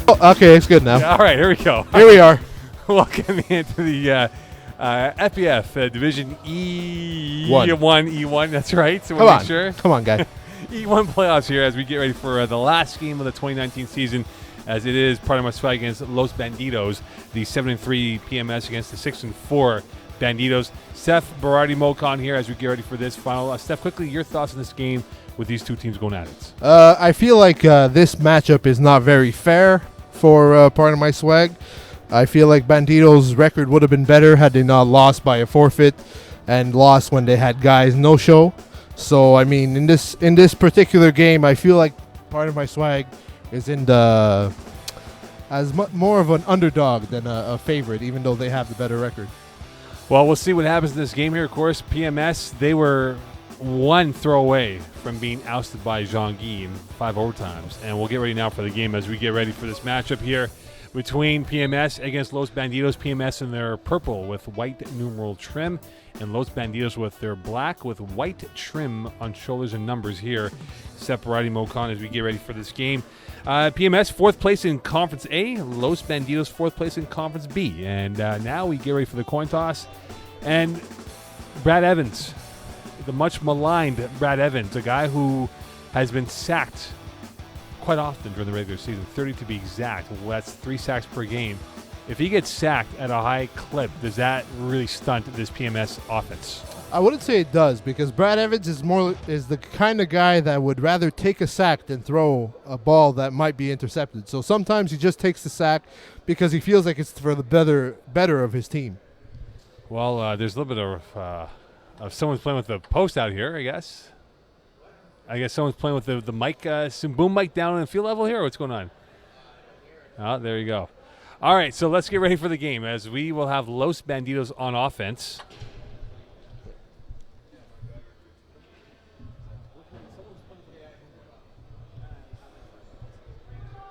Oh, okay, it's good now. Yeah, all right, here we go. Here we are. Welcome into the FBF Division One. E1. That's right. So Come we'll on. make sure. Come on, guy. E1 playoffs here as we get ready for the last game of the 2019 season, as it is part of my fight against Los Bandidos, the 7-3 PMS against the 6-4 Bandidos. Steph Berardi Mocon here as we get ready for this final. Steph, quickly, your thoughts on this game with these two teams going at it? I feel like this matchup is not very fair for part of my swag. I feel like Bandidos' record would have been better had they not lost by a forfeit and lost when they had guys no-show. So, I mean, in this particular game, I feel like part of my swag is in the more of an underdog than a favorite, even though they have the better record. Well, we'll see what happens in this game here. Of course, PMS, they were one throw away from being ousted by Jean-Guy in 5 overtimes. And we'll get ready now for the game as we get ready for this matchup here between PMS against Los Bandidos. PMS in their purple with white numeral trim, and Los Bandidos with their black with white trim on shoulders and numbers here. Separating Mocon as we get ready for this game. PMS 4th place in Conference A, Los Bandidos 4th place in Conference B. And now we get ready for the coin toss. And Brad Evans, the much maligned Brad Evans, a guy who has been sacked quite often during the regular season, 30 to be exact. Well, that's 3 sacks per game. If he gets sacked at a high clip, does that really stunt this PMS offense? I wouldn't say it does, because Brad Evans is the kind of guy that would rather take a sack than throw a ball that might be intercepted. So sometimes he just takes the sack because he feels like it's for the better of his team. Well, there's a little bit of someone's playing with the post out here, I guess. I guess someone's playing with the mic, some boom mic down on the field level here. Or what's going on? Oh, there you go. All right, so let's get ready for the game as we will have Los Bandidos on offense.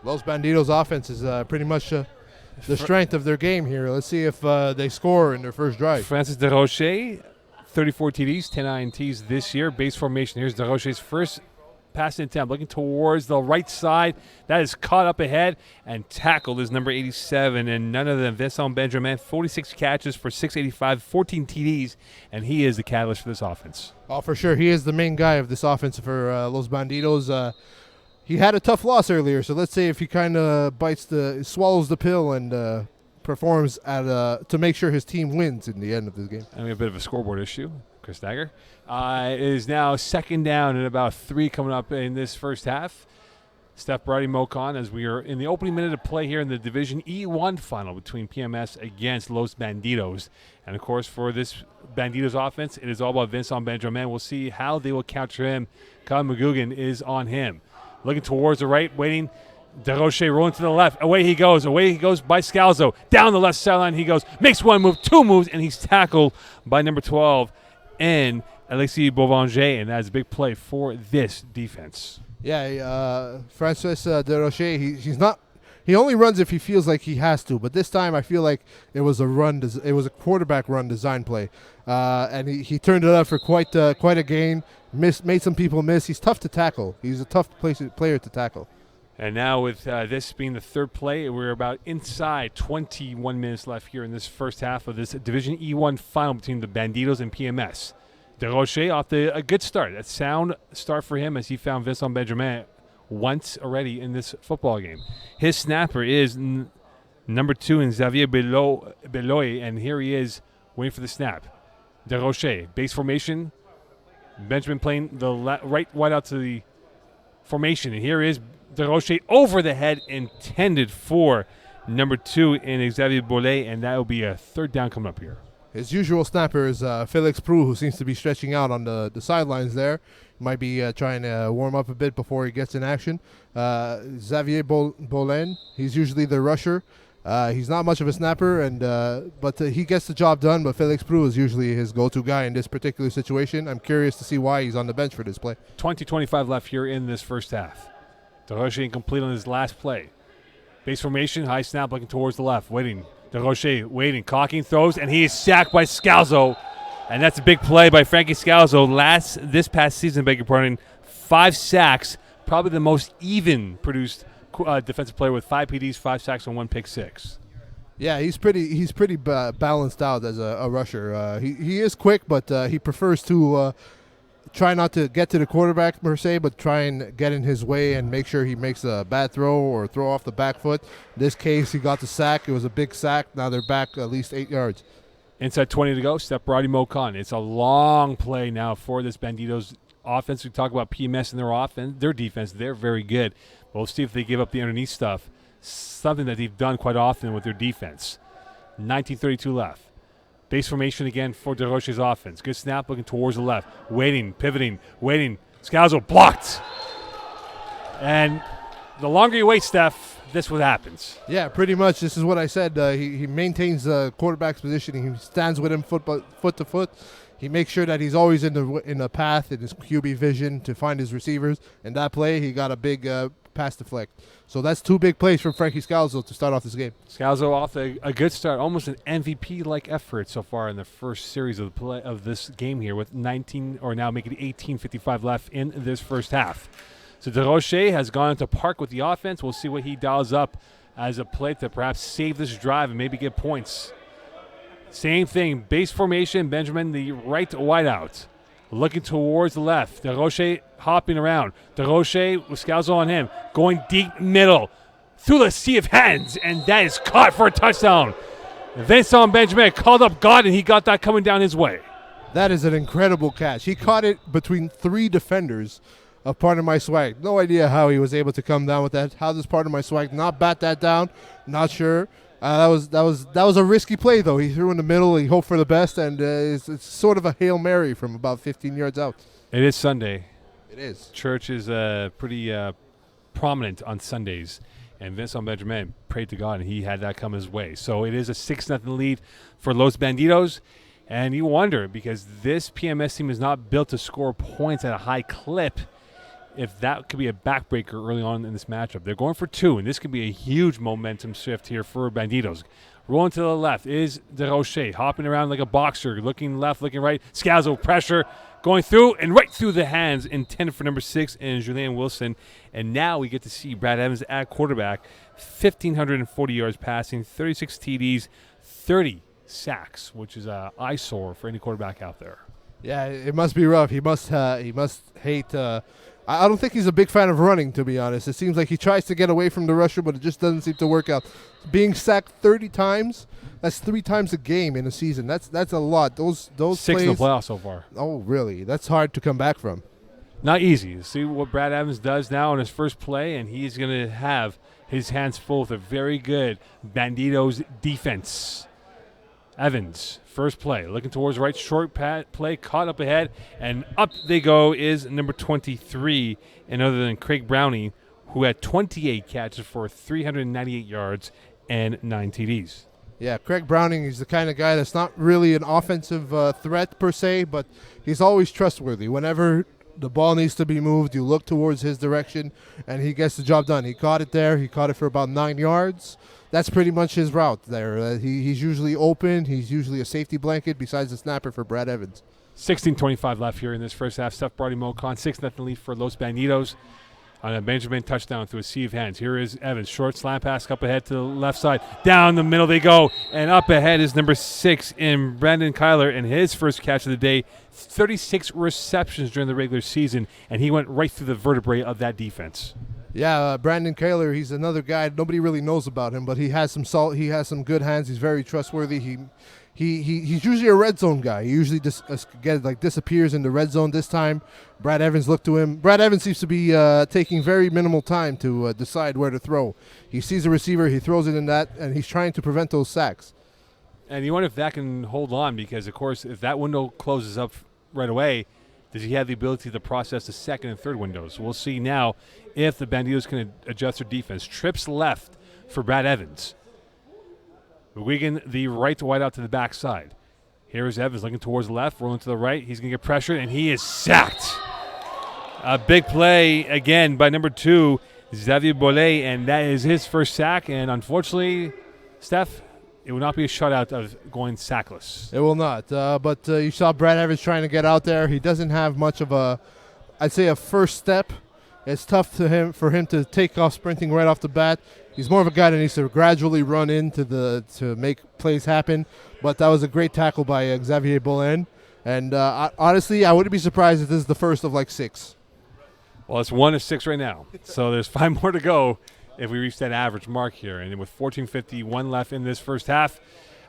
Los Bandidos' offense is pretty much the strength of their game here. Let's see if they score in their first drive. Francis DeRocher, 34 TDs, 10 INTs this year. Base formation. Here's DeRocher's first passing attempt, looking towards the right side. That is caught up ahead and tackled is number 87, and none other than Vincent Benjamin. 46 catches for 685, 14 TDs, and he is the catalyst for this offense. Oh, for sure. He is the main guy of this offense for Los Bandidos. He had a tough loss earlier, so let's say if he kind of swallows the pill and performs to make sure his team wins in the end of this game. And we have a bit of a scoreboard issue. Chris Dagger. It is now 2nd down and about 3 coming up in this first half. Steph Berardi Mocon as we are in the opening minute of play here in the Division E1 final between PMS against Los Bandidos. And, of course, for this Bandidos offense, it is all about Vincent Benjamin. We'll see how they will counter him. Kyle McGugan is on him. Looking towards the right, waiting. DeRocher rolling to the left. Away he goes by Scalzo. Down the left sideline he goes. Makes 1 move, 2 moves, and he's tackled by number 12 and Alexis Boulanger. And that's a big play for this defense. Yeah, Francis DeRocher, he's not. He only runs if he feels like he has to. But this time I feel like it was a quarterback run design play. And he turned it up for quite a gain. Made some people miss. He's tough to tackle. He's a tough player to tackle. And now with this being the 3rd play, we're about inside 21 minutes left here in this first half of this Division E1 final between the Bandidos and PMS. DeRocher off to a good start. A sound start for him as he found Vincent Benjamin once already in this football game. His snapper is number 2 in Xavier Beloy, and here he is waiting for the snap. DeRocher, base formation. Benjamin playing the right wide out to the formation, and here is DeRocher over the head, intended for number 2 in Xavier Bollet, and that will be a 3rd down coming up here. His usual snapper is Felix Prou, who seems to be stretching out on the sidelines there. Might be trying to warm up a bit before he gets in action. Xavier Bolin, he's usually the rusher. He's not much of a snapper, but he gets the job done. But Felix Prou is usually his go-to guy in this particular situation. I'm curious to see why he's on the bench for this play. 20-25 left here in this first half. DeRocher incomplete on his last play. Base formation, high snap looking towards the left. Waiting. DeRocher waiting, cocking, throws, and he is sacked by Scalzo. And that's a big play by Frankie Scalzo. This past season, 5 sacks, probably the most even produced defensive player with 5 PDs, 5 sacks, and 1 pick six. Yeah, he's pretty balanced out as a rusher. He is quick, but he prefers to try not to get to the quarterback per se, but try and get in his way and make sure he makes a bad throw or throw off the back foot. In this case, he got the sack. It was a big sack. Now they're back at least 8 yards. Inside 20 to go, step Brady Mokan. It's a long play now for this Banditos offense. We talk about PMS and their defense. They're very good. But we'll see if they give up the underneath stuff, something that they've done quite often with their defense. 19:32 left. Base formation again for DeRoche's offense. Good snap looking towards the left. Waiting, pivoting, waiting. Scalzo blocked. And the longer you wait, Steph, this is what happens. Yeah, pretty much. This is what I said. He maintains the quarterback's positioning. He stands with him foot to foot. He makes sure that he's always in the path in his QB vision to find his receivers. And that play, he got a big pass deflect. So that's 2 big plays from Frankie Scalzo to start off this game. Scalzo off a good start, almost an MVP-like effort so far in the first series of the play of this game here, with 19 or now making 18:55 left in this first half. So DeRoche has gone into park with the offense. We'll see what he dials up as a play to perhaps save this drive and maybe get points. Same thing, base formation, Benjamin, the right wideout. Looking towards the left. DeRoche hopping around. DeRoche with Scalzo on him. Going deep middle. Through the sea of hands. And that is caught for a touchdown. Vincent Benjamin called up God, and he got that coming down his way. That is an incredible catch. He caught it between 3 defenders of Part of My Swag. No idea how he was able to come down with that. How does Part of My Swag not bat that down? Not sure. That was a risky play, though. He threw in the middle. He hoped for the best, and it's sort of a Hail Mary from about 15 yards out. It is Sunday. It is. Church is pretty prominent on Sundays, and Vincent Benjamin prayed to God, and he had that come his way. So it is a 6-0 lead for Los Banditos, and you wonder, because this PMS team is not built to score points at a high clip, if that could be a backbreaker early on in this matchup. They're going for 2, and this could be a huge momentum shift here for Banditos. Rolling to the left is DeRoche, hopping around like a boxer, looking left, looking right. Scalzo pressure, going through and right through the hands, intended for number 6 and Julian Wilson. And now we get to see Brad Evans at quarterback, 1,540 yards passing, 36 TDs, 30 sacks, which is an eyesore for any quarterback out there. Yeah, it must be rough. He must hate. I don't think he's a big fan of running, to be honest. It seems like he tries to get away from the rusher, but it just doesn't seem to work out. Being sacked 30 times, that's 3 times a game in a season. That's a lot. Those 6 plays, in the playoffs so far. Oh, really? That's hard to come back from. Not easy. See what Brad Evans does now on his first play, and he's going to have his hands full with a very good Banditos defense. Evans, first play, looking towards the right, short play, caught up ahead, and up they go is number 23, and other than Craig Brownie, who had 28 catches for 398 yards and 9 TDs. Yeah, Craig Browning is the kind of guy that's not really an offensive threat per se, but he's always trustworthy. Whenever the ball needs to be moved, you look towards his direction, and he gets the job done. He caught it there. He caught it for about 9 yards. That's pretty much his route there. He's usually open. He's usually a safety blanket besides the snapper for Brad Evans. 16:25 left here in this first half. Steph Brady Mocon, 6-0 lead for Los Banditos on a Benjamin touchdown through a sea of hands. Here is Evans. Short slant pass up ahead to the left side. Down the middle they go. And up ahead is number 6 in Brandon Kyler, and his first catch of the day. 36 receptions during the regular season, and he went right through the vertebrae of that defense. Yeah, Brandon Kaler, he's another guy nobody really knows about him, but he has some some good hands. He's very trustworthy. He's usually a red zone guy. He usually disappears in the red zone. This time, Brad Evans looked to him. Brad Evans seems to be taking very minimal time to decide where to throw. He sees a receiver, he throws it in that, and he's trying to prevent those sacks. And you wonder if that can hold on, because, of course, if that window closes up right away, does he have the ability to process the second and third windows? We'll see now if the Banditos can adjust their defense. Trips left for Brad Evans. Wigan the right to wide out to the backside. Here's Evans looking towards the left, rolling to the right. He's going to get pressured, and he is sacked. A big play again by number 2, Xavier Bollet, and that is his first sack. And unfortunately, Steph, it will not be a shutout of going sackless. It will not. But you saw Brad Evans trying to get out there. He doesn't have much of I'd say a first step It's tough for him to take off sprinting right off the bat. He's more of a guy that needs to gradually run to make plays happen. But that was a great tackle by Xavier Bolen. And honestly, I wouldn't be surprised if this is the first of like 6. Well, it's 1 of 6 right now. So there's 5 more to go if we reach that average mark here. And with 14:51 left in this first half,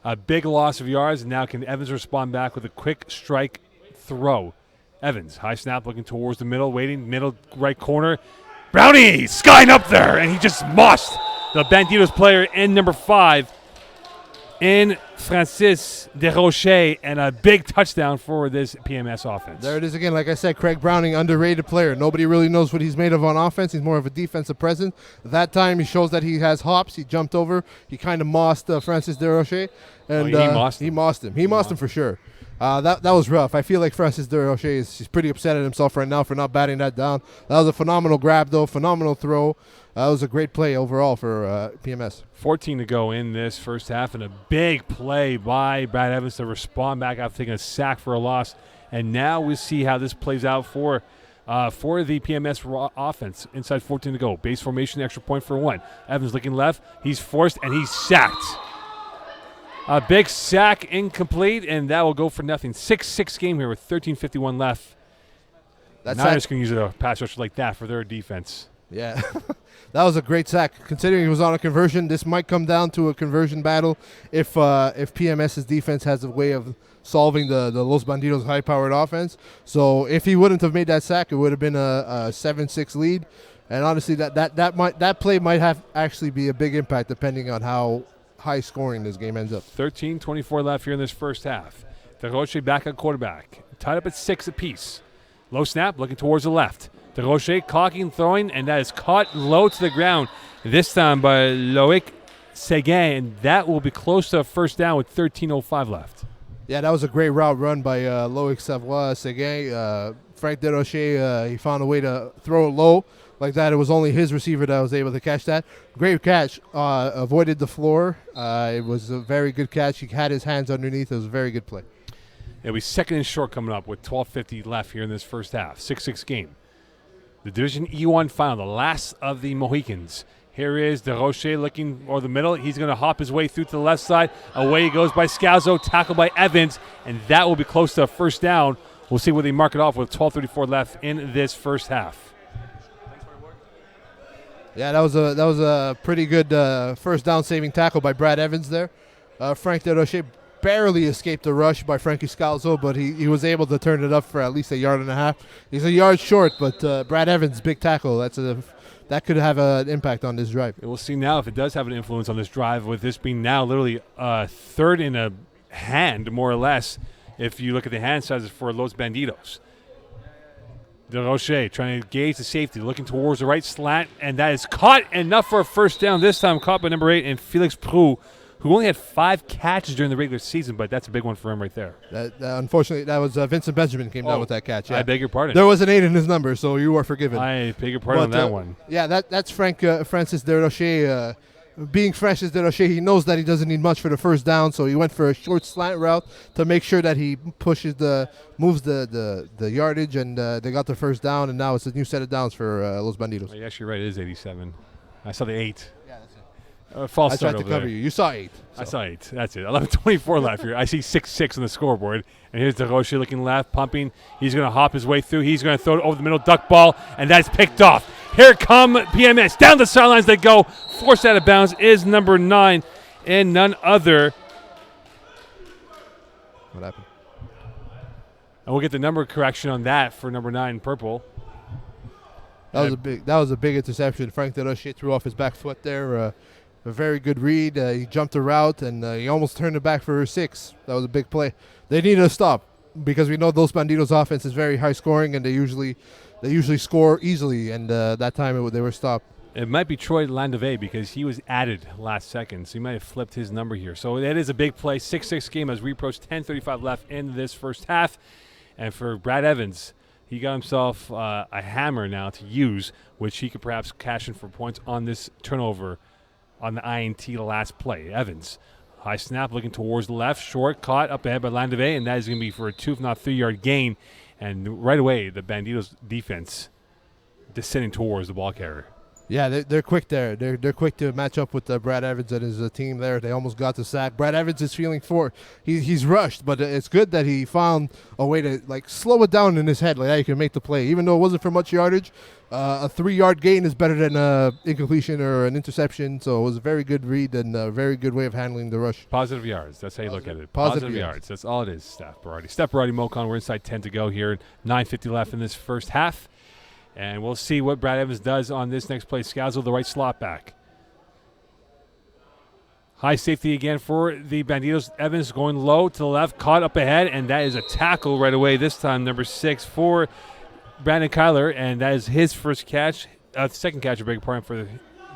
a big loss of yards. And now can Evans respond back with a quick strike throw? Evans, high snap looking towards the middle, waiting, middle right corner. Brownie skying up there, and he just mossed the Bandidos player in number 5 in Francis Desrochers, and a big touchdown for this PMS offense. There it is again. Like I said, Craig Browning, underrated player. Nobody really knows what he's made of on offense. He's more of a defensive presence. That time, he shows that he has hops. He jumped over. He kind of mossed Francis Desrochers. And he mossed him. He mossed him. He mossed him for sure. That was rough. I feel like Francis Desrochers is pretty upset at himself right now for not batting that down. That was a phenomenal grab, though. Phenomenal throw. That was a great play overall for PMS. 14 to go in this first half, and a big play by Brad Evans to respond back after taking a sack for a loss. And now we see how this plays out for the PMS offense. Inside 14 to go. Base formation, extra point for 1. Evans looking left. He's forced, and he's sacked. A big sack, incomplete, and that will go for nothing. 6-6 game here with 13:51 left. Niners can use a pass rush like that for their defense. Yeah, that was a great sack. Considering he was on a conversion, this might come down to a conversion battle if PMS's defense has a way of solving the Los Bandidos high-powered offense. So if he wouldn't have made that sack, it would have been a 7-6 lead. And honestly, that play might have actually be a big impact depending on how high scoring this game ends up. 13:24 left here in this first half. Desrochers back at quarterback, tied up at 6 apiece. Low snap, looking towards the left. Desrochers cocking, throwing, and that is caught low to the ground. This time by Loic Seguin, and that will be close to a first down with 13:05 left. Yeah, that was a great route run by Loic Seguin. Frank Desrochers, he found a way to throw it low like that. It was only his receiver that was able to catch that. Great catch. Avoided the floor. It was a very good catch. He had his hands underneath. It was a very good play. It'll be second and short coming up with 12:50 left here in this first half. 6-6 game. The Division E-1 final, the last of the Mohicans. Here is Desrochers looking over the middle. He's going to hop his way through to the left side. Away he goes by Scalzo, tackled by Evans, and that will be close to a first down. We'll see where they mark it off with 12:34 left in this first half. Yeah, that was a pretty good first down saving tackle by Brad Evans there. Frank Desrochers barely escaped the rush by Frankie Scalzo, but he was able to turn it up for at least 1.5 yards. He's a yard short, but Brad Evans' big tackle, that could have an impact on this drive. We'll see now if it does have an influence on this drive, with this being now literally third in a hand, more or less, if you look at the hand sizes for Los Bandidos. Desrochers trying to gauge the safety, looking towards the right slant, and that is caught, enough for a first down, this time caught by number 8, and Felix Prou, who only had 5 catches during the regular season, but that's a big one for him right there. Unfortunately, that was Vincent Benjamin came down with that catch. Yeah. I beg your pardon. There was an 8 in his number, so you are forgiven. I beg your pardon on that one. Yeah, that's Francis Desrochers. Being Francis Desrochers, he knows that he doesn't need much for the first down, so he went for a short slant route to make sure that he moves the yardage, and they got the first down, and now it's a new set of downs for Los Bandidos. You're actually right, it is 87. I saw the 8. Yeah, that's it. False I start tried to over cover there. you. You saw 8. So. I saw 8. That's it. 11:24 left here. I see 6-6 on the scoreboard. And here's Desrochers looking left, pumping. He's going to hop his way through. He's going to throw it over the middle, duck ball, and that's picked off. Here come PMS. Down the sidelines they go. Forced out of bounds is number 9, and none other. What happened? And we'll get the number correction on that for number 9, purple. That was a big interception. Frank Desrochers threw off his back foot there. A very good read. He jumped a route, and he almost turned it back for 6. That was a big play. They needed a stop because we know those Bandidos offense is very high scoring, and they usually score easily, and that time they were stopped. It might be Troy Landave because he was added last second, so he might have flipped his number here. So that is a big play. 6-6 game as we approach 10:35 left in this first half. And for Brad Evans, he got himself a hammer now to use, which he could perhaps cash in for points on this turnover on the INT last play. Evans, high snap looking towards the left, short, caught up ahead by Landave, and that is going to be for a 2 if not 3 yard gain. And right away, the Bandidos defense descending towards the ball carrier. Yeah, they're quick there. They're quick to match up with Brad Evans and his team there. They almost got the sack. Brad Evans is feeling he's rushed, but it's good that he found a way to slow it down in his head. Like that, he can make the play, even though it wasn't for much yardage. A 3-yard gain is better than an incompletion or an interception. So it was a very good read and a very good way of handling the rush. Positive yards. That's how you look at it. Positive yards. That's all it is. Steph Berardi, Mocon. We're inside 10 to go here. 9:50 left in this first half. And we'll see what Brad Evans does on this next play. Scalzo, the right slot back. High safety again for the Banditos. Evans going low to the left, caught up ahead, and that is a tackle right away. This time, number 6 for Brandon Kyler, and that is his first catch, second catch, I beg your pardon, for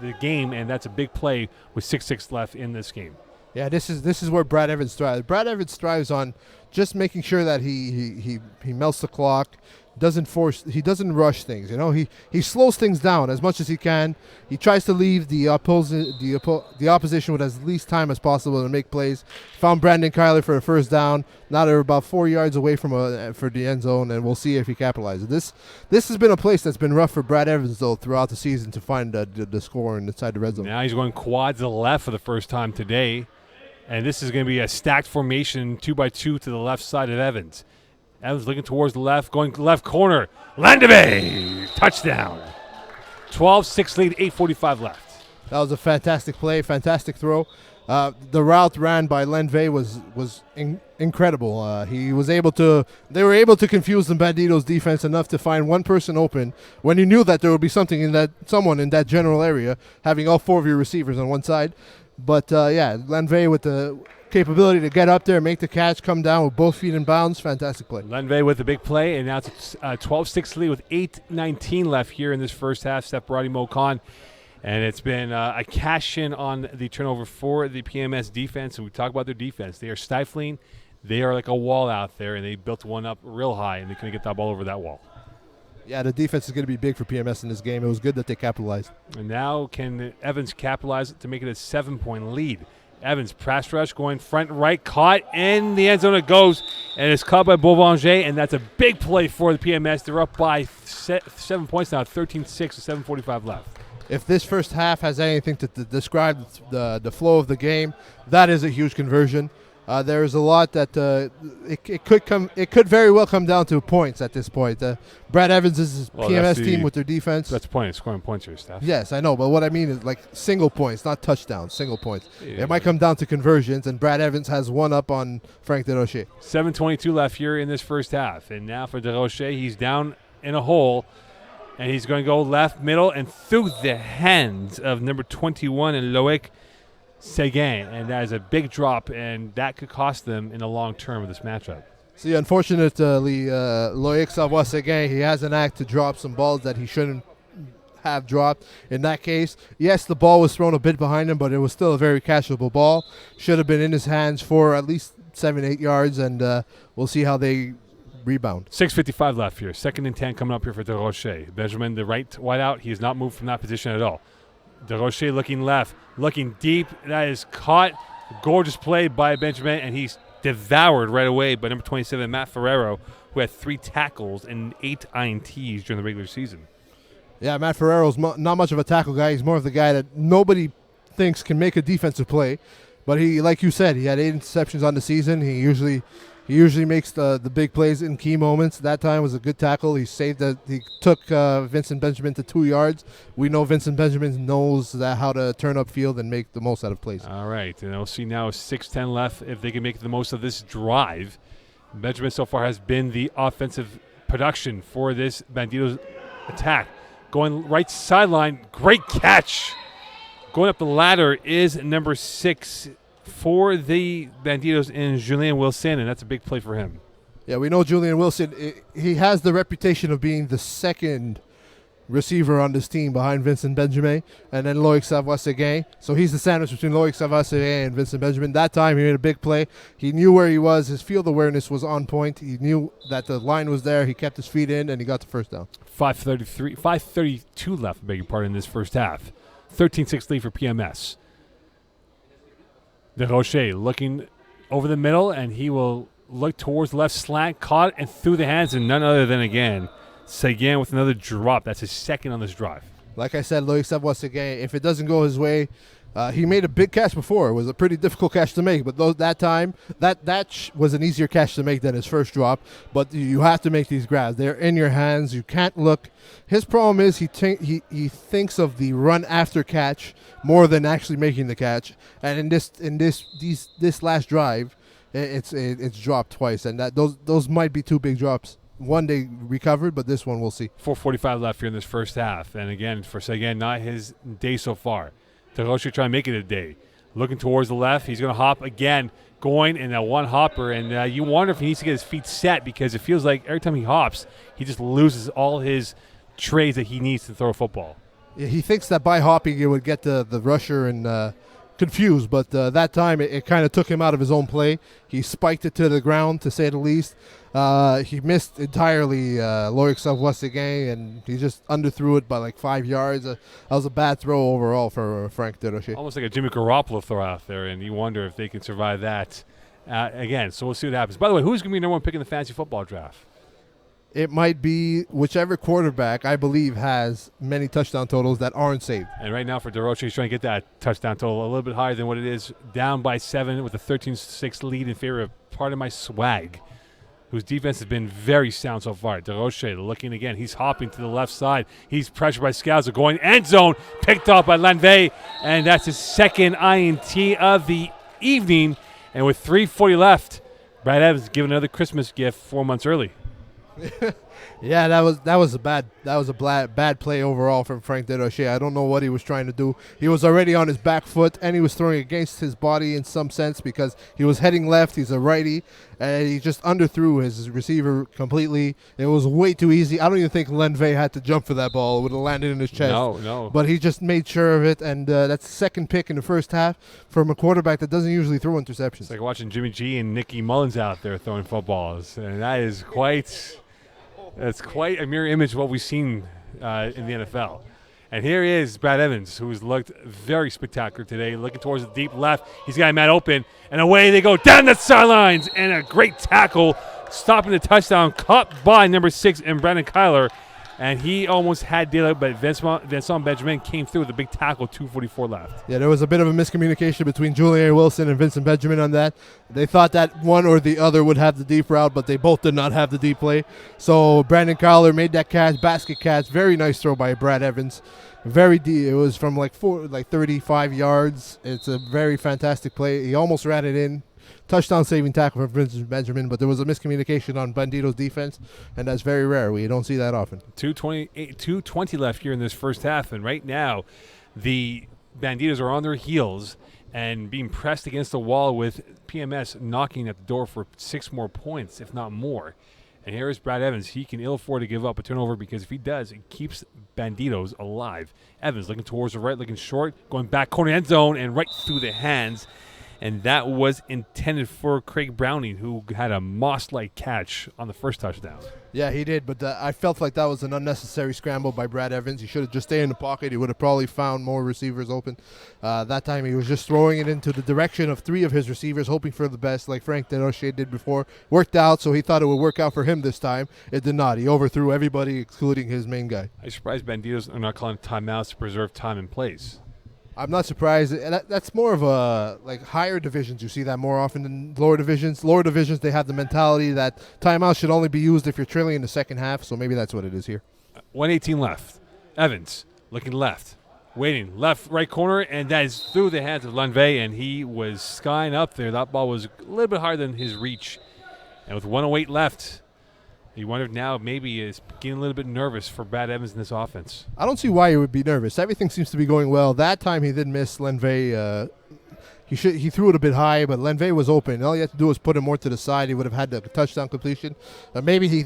the game, and that's a big play with 6:6 left in this game. Yeah, this is where Brad Evans thrives. Brad Evans thrives on just making sure that he melts the clock. He doesn't rush things. He slows things down as much as he can. He tries to leave the opposition with as least time as possible to make plays. Found Brandon Kyler for a first down. Now they're about 4 yards away for the end zone, and we'll see if he capitalizes. This has been a place that's been rough for Brad Evans though throughout the season to find the score inside the red zone. Now he's going quad to the left for the first time today, and this is going to be a stacked formation 2x2 to the left side of Evans. Evans looking towards the left, going left corner. Landebe! Touchdown. 12-6 lead, 8:45 left. That was a fantastic play, fantastic throw. The route ran by Landebe was incredible. They were able to confuse the Banditos defense enough to find one person open when you knew that there would be someone in that general area, having all 4 of your receivers on one side. But Landebe with the capability to get up there, make the catch, come down with both feet in bounds. Fantastic play. Landebe with the big play, and now it's a 12-6 lead with 8:19 left here in this first half. Steph Berardi, Mocon. And it's been a cash-in on the turnover for the PMS defense. And we talk about their defense. They are stifling. They are like a wall out there, and they built one up real high, and they couldn't get that ball over that wall. Yeah, the defense is going to be big for PMS in this game. It was good that they capitalized. And now can Evans capitalize to make it a 7-point lead? Evans, pass rush, going front right, caught in the end zone. It goes, and it's caught by Beauvanger, and that's a big play for the PMS. They're up by 7 points now, 13-6 with 7:45 left. If this first half has anything to describe the flow of the game, that is a huge conversion. There is a lot that it could very well come down to points at this point. Brad Evans is PMS team with their defense. That's the point of scoring points here, Steph. Yes, I know, but what I mean is single points, not touchdowns, single points. Yeah. It might come down to conversions, and Brad Evans has one up on Frank DeRocher. 7:22 left here in this first half, and now for DeRocher, he's down in a hole, and he's going to go left, middle, and through the hands of number 21 and Loic Seguin, and that is a big drop, and that could cost them in the long term of this matchup. See, unfortunately, Loic Savoie-Seguin, he has an act to drop some balls that he shouldn't have dropped. In that case, yes, the ball was thrown a bit behind him, but it was still a very catchable ball. Should have been in his hands for at least 7-8 yards, and we'll see how they rebound. 6:55 left here. 2nd and 10 coming up here for DeRocher. Benjamin, the right wideout, he has not moved from that position at all. DeRocher looking left, looking deep. That is caught. Gorgeous play by Benjamin, and he's devoured right away by number 27, Matt Ferrero, who had 3 tackles and 8 INTs during the regular season. Yeah, Matt Ferrero's not much of a tackle guy. He's more of the guy that nobody thinks can make a defensive play. But he, like you said, he had 8 interceptions on the season. He usually makes the big plays in key moments. That time was a good tackle. He took Vincent Benjamin to 2 yards. We know Vincent Benjamin knows how to turn up field and make the most out of plays. All right, and we'll see now 6:10 left if they can make the most of this drive. Benjamin so far has been the offensive production for this Banditos attack. Going right sideline, great catch. Going up the ladder is number 6 for the Banditos in Julien Wilson, and that's a big play for him. Yeah, we know Julien Wilson. He has the reputation of being the second receiver on this team behind Vincent Benjamin and then Loic Savoie-Seguin. So he's the sandwich between Loic Savoie-Seguin and Vincent Benjamin. That time he made a big play. He knew where he was. His field awareness was on point. He knew that the line was there. He kept his feet in, and he got the first down. 5:32 left, beg your pardon, in this first half. 13-6 lead for PMS. DeRocher looking over the middle, and he will look towards the left slant, caught and through the hands of none other than, again, Seguin with another drop. That's his second on this drive. Like I said, Loic Savoie-Seguin, if it doesn't go his way, he made a big catch before. It was a pretty difficult catch to make, but that time, that was an easier catch to make than his first drop. But you have to make these grabs. They're in your hands. You can't look. His problem is he thinks of the run after catch more than actually making the catch. And in this last drive, it's dropped twice, and those might be two big drops. One they recovered, but this one we'll see. 4:45 left here in this first half. And again, for Seguin, not his day so far. Desrochers trying to make it a day. Looking towards the left. He's going to hop again, going in a one hopper. And you wonder if he needs to get his feet set because it feels like every time he hops, he just loses all his trays that he needs to throw a football. Yeah, he thinks that by hopping it would get the rusher and confused, but that time it kind of took him out of his own play. He spiked it to the ground, to say the least. He missed entirely Loic Savoie-Seguin, and he just underthrew it by like 5 yards. That was a bad throw overall for Frank Desrochers. Almost like a Jimmy Garoppolo throw out there, and you wonder if they can survive that again. So we'll see what happens. By the way, who's going to be number one pick in the fantasy football draft? It might be whichever quarterback I believe has many touchdown totals that aren't saved. And right now for Desrochers, he's trying to get that touchdown total a little bit higher than what it is, down by 7 with a 13-6 lead in favor of Part of My Swag, whose defense has been very sound so far. Desrochers looking again. He's hopping to the left side. He's pressured by Scouser, going end zone, picked off by Lanvey, and that's his second INT of the evening. And with 3:40 left, Brad Evans giving another Christmas gift 4 months early. Yeah, that was a bad play overall from Frank Desrochers. I don't know what he was trying to do. He was already on his back foot, and he was throwing against his body in some sense because he was heading left. He's a righty, and he just underthrew his receiver completely. It was way too easy. I don't even think Lanvey had to jump for that ball. It would have landed in his chest. No. But he just made sure of it, and that's the second pick in the first half from a quarterback that doesn't usually throw interceptions. It's like watching Jimmy G and Nicky Mullins out there throwing footballs, and that is quite... That's quite a mirror image of what we've seen in the NFL. And here is Brad Evans, who's looked very spectacular today, looking towards the deep left. He's got a man open, and away they go down the sidelines, and a great tackle, stopping the touchdown, caught by number 6 and Brandon Kyler. And he almost had daylight, but Vincent Benjamin came through with a big tackle, 2:44 left. Yeah, there was a bit of a miscommunication between Julian Wilson and Vincent Benjamin on that. They thought that one or the other would have the deep route, but they both did not have the deep play. So Brandon Kyler made that catch, basket catch. Very nice throw by Brad Evans. Very deep. It was from like 35 yards. It's a very fantastic play. He almost ran it in. Touchdown saving tackle from Vincent Benjamin, but there was a miscommunication on Bandito's defense, and that's very rare. We don't see that often. 2:20 left here in this first half, and right now the Banditos are on their heels and being pressed against the wall with PMS knocking at the door for 6 more points, if not more. And here is Brad Evans. He can ill afford to give up a turnover because if he does, it keeps Banditos alive. Evans looking towards the right, looking short, going back corner end zone and right through the hands. And that was intended for Craig Browning, who had a moss-like catch on the first touchdown. Yeah, he did, but I felt like that was an unnecessary scramble by Brad Evans. He should have just stayed in the pocket. He would have probably found more receivers open. That time he was just throwing it into the direction of 3 of his receivers, hoping for the best, like Frank Desrochers did before. Worked out, so he thought it would work out for him this time. It did not. He overthrew everybody, excluding his main guy. I'm surprised Banditos are not calling timeouts to preserve time and place. I'm not surprised. That's more of a higher divisions. You see that more often than lower divisions. Lower divisions, they have the mentality that timeouts should only be used if you're trailing in the second half. So maybe that's what it is here. 1:18 left. Evans looking left, waiting left, right corner, and that is through the hands of Lanvey, and he was skying up there. That ball was a little bit higher than his reach, and with 1:08 left. You wonder if now maybe is getting a little bit nervous for Brad Evans in this offense. I don't see why he would be nervous. Everything seems to be going well. That time he did miss Lanvey. He threw it a bit high, but Lanvey was open. All you had to do was put him more to the side. He would have had the touchdown completion. Maybe he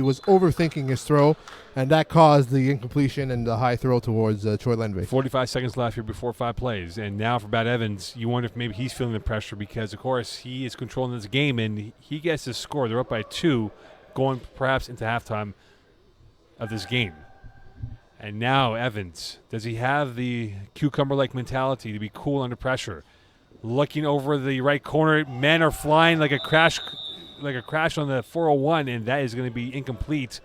was overthinking his throw, and that caused the incompletion and the high throw towards Troy Lanvey. 45 seconds left here before 5 plays. And now for Brad Evans, you wonder if maybe he's feeling the pressure because, of course, he is controlling this game, and he gets to score. They're up by 2. Going perhaps into halftime of this game. And now Evans, does he have the cucumber-like mentality to be cool under pressure? Looking over the right corner, men are flying like a crash on the 401, and that is going to be incomplete.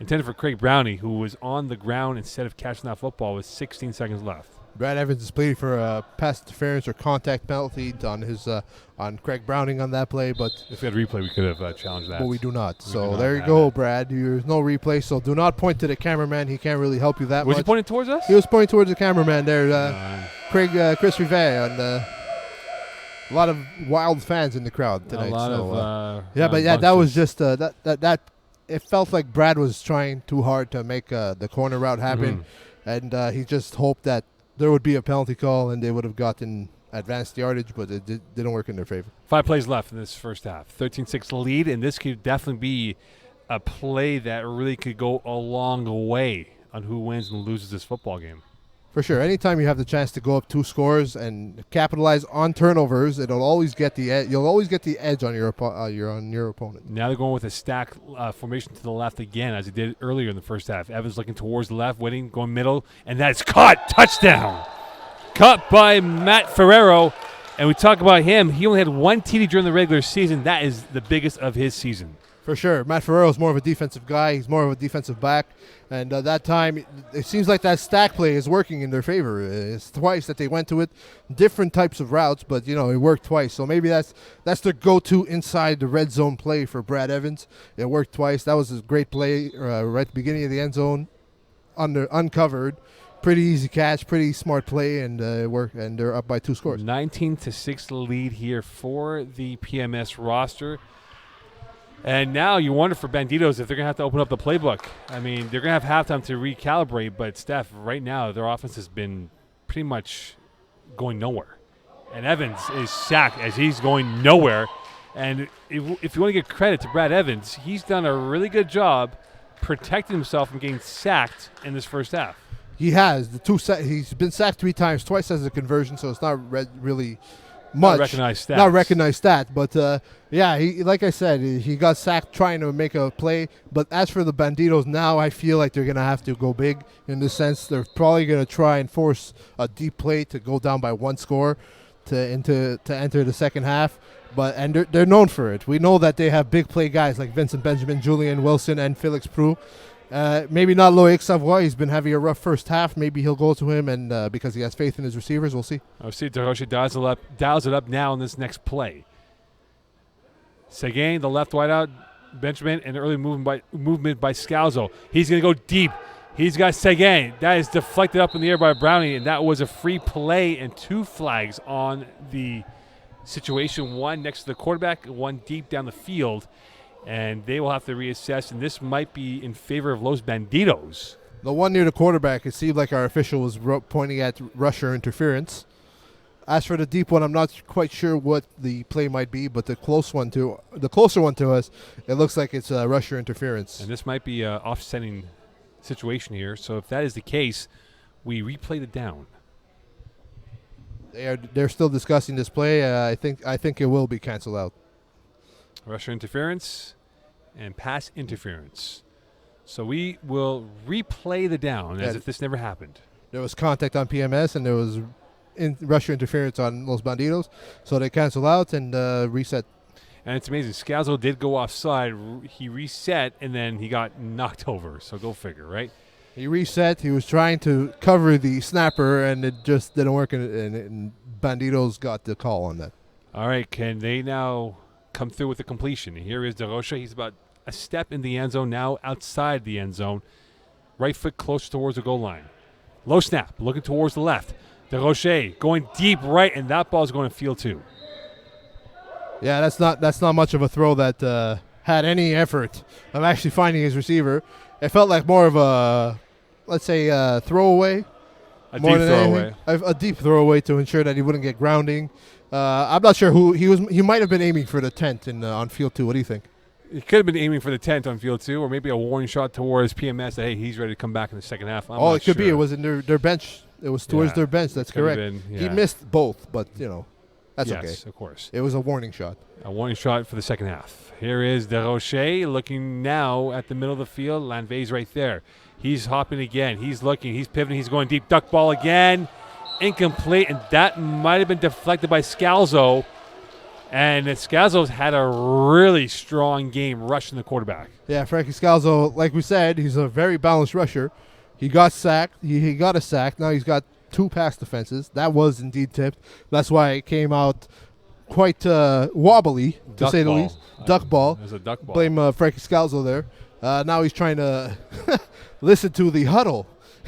intended for Craig Brownie, who was on the ground instead of catching that football with 16 seconds left. Brad Evans is pleading for a pass interference or contact penalty on his on Craig Browning on that play, but if we had replay, we could have challenged that. But we do not. We so do not there you have go, it. Brad. There's no replay, so do not point to the cameraman. He can't really help you that Was much. he pointing towards us? He was pointing towards the cameraman there, Chris Rivet, and a lot of wild fans in the crowd tonight. A lot so, of that was just that. It felt like Brad was trying too hard to make the corner route happen, and he just hoped that there would be a penalty call and they would have gotten advanced yardage, but it didn't work in their favor. 5 plays left in this first half. 13-6 lead, and this could definitely be a play that really could go a long way on who wins and loses this football game. For sure. Anytime you have the chance to go up 2 scores and capitalize on turnovers, it'll always get the you'll always get the edge on your opponent. Now they're going with a stack formation to the left again, as they did earlier in the first half. Evans looking towards the left, waiting, going middle, and that's caught. Touchdown. Caught by Matt Ferrero. And we talk about him. He only had 1 TD during the regular season. That is the biggest of his season. For sure. Matt Ferrero is more of a defensive guy. He's more of a defensive back. And that time, it seems like that stack play is working in their favor. It's twice that they went to it. Different types of routes, but, it worked twice. So maybe that's their go-to inside the red zone play for Brad Evans. It worked twice. That was a great play right at the beginning of the end zone, uncovered. Pretty easy catch, pretty smart play, and it worked. And they're up by 2 scores. 19-6 lead here for the PMS roster. And now you wonder for Banditos if they're going to have to open up the playbook. I mean, they're going to have halftime to recalibrate, but Steph, right now, their offense has been pretty much going nowhere. And Evans is sacked as he's going nowhere. And if you want to give credit to Brad Evans, he's done a really good job protecting himself from getting sacked in this first half. He has. He's been sacked 3 times, twice as a conversion, so it's not really much. Not recognized stat. But, he, like I said, he got sacked trying to make a play. But as for the Banditos now, I feel like they're going to have to go big in the sense they're probably going to try and force a deep play to go down by 1 score to enter the second half. And they're known for it. We know that they have big play guys like Vincent Benjamin, Julian Wilson, and Felix Prou. Maybe not Loic Savoy. He's been having a rough first half. Maybe he'll go to him, and because he has faith in his receivers, we'll see. I'll see DeRoche dials it up now in this next play. Seguin, the left wideout, Benjamin, and early movement by Scalzo. He's going to go deep. He's got Seguin. That is deflected up in the air by Brownie, and that was a free play and 2 flags on the situation. 1 next to the quarterback, 1 deep down the field. And they will have to reassess, and this might be in favor of Los Banditos. The one near the quarterback, it seemed like our official was pointing at rusher interference. As for the deep one, I'm not quite sure what the play might be, but the closer one to us, it looks like it's rusher interference. And this might be an offsetting situation here. So if that is the case, we replay the down. They're still discussing this play. I think it will be canceled out. Rusher interference and pass interference. So we will replay the down as if this never happened. There was contact on PMS and there was rusher interference on Los Banditos. So they cancel out and reset. And it's amazing. Scalzo did go offside. He reset and then he got knocked over. So go figure, right? He reset. He was trying to cover the snapper and it just didn't work. And Banditos got the call on that. All right. Can they now come through with the completion? Here is DeRocha. He's about a step in the end zone, now outside the end zone. Right foot closer towards the goal line. Low snap, looking towards the left. DeRocha going deep right, and that ball's going to field 2. Yeah, that's not much of a throw that had any effort of actually finding his receiver. It felt like more of a, let's say, throwaway. A deep throwaway. A deep throwaway to ensure that he wouldn't get grounding. I'm not sure who he was. He might have been aiming for the tent on field 2. What do you think? He could have been aiming for the tent on field 2, or maybe a warning shot towards PMS that, hey, he's ready to come back in the second half. It could be. It was in their bench. It was towards their bench. That's correct. He missed both, but, that's okay. Yes, of course. It was a warning shot. A warning shot for the second half. Here is DeRoche looking now at the middle of the field. Lanvey's right there. He's hopping again. He's looking. He's pivoting. He's going deep. Duck ball again. Incomplete, and that might have been deflected by Scalzo. And Scalzo's had a really strong game rushing the quarterback. Yeah, Frankie Scalzo, like we said, he's a very balanced rusher. He got sacked. He got a sack. Now he's got 2 pass defenses. That was indeed tipped. That's why it came out quite wobbly, to say the least. Duck ball. There's a duck ball. Blame Frankie Scalzo there. Now he's trying to listen to the huddle.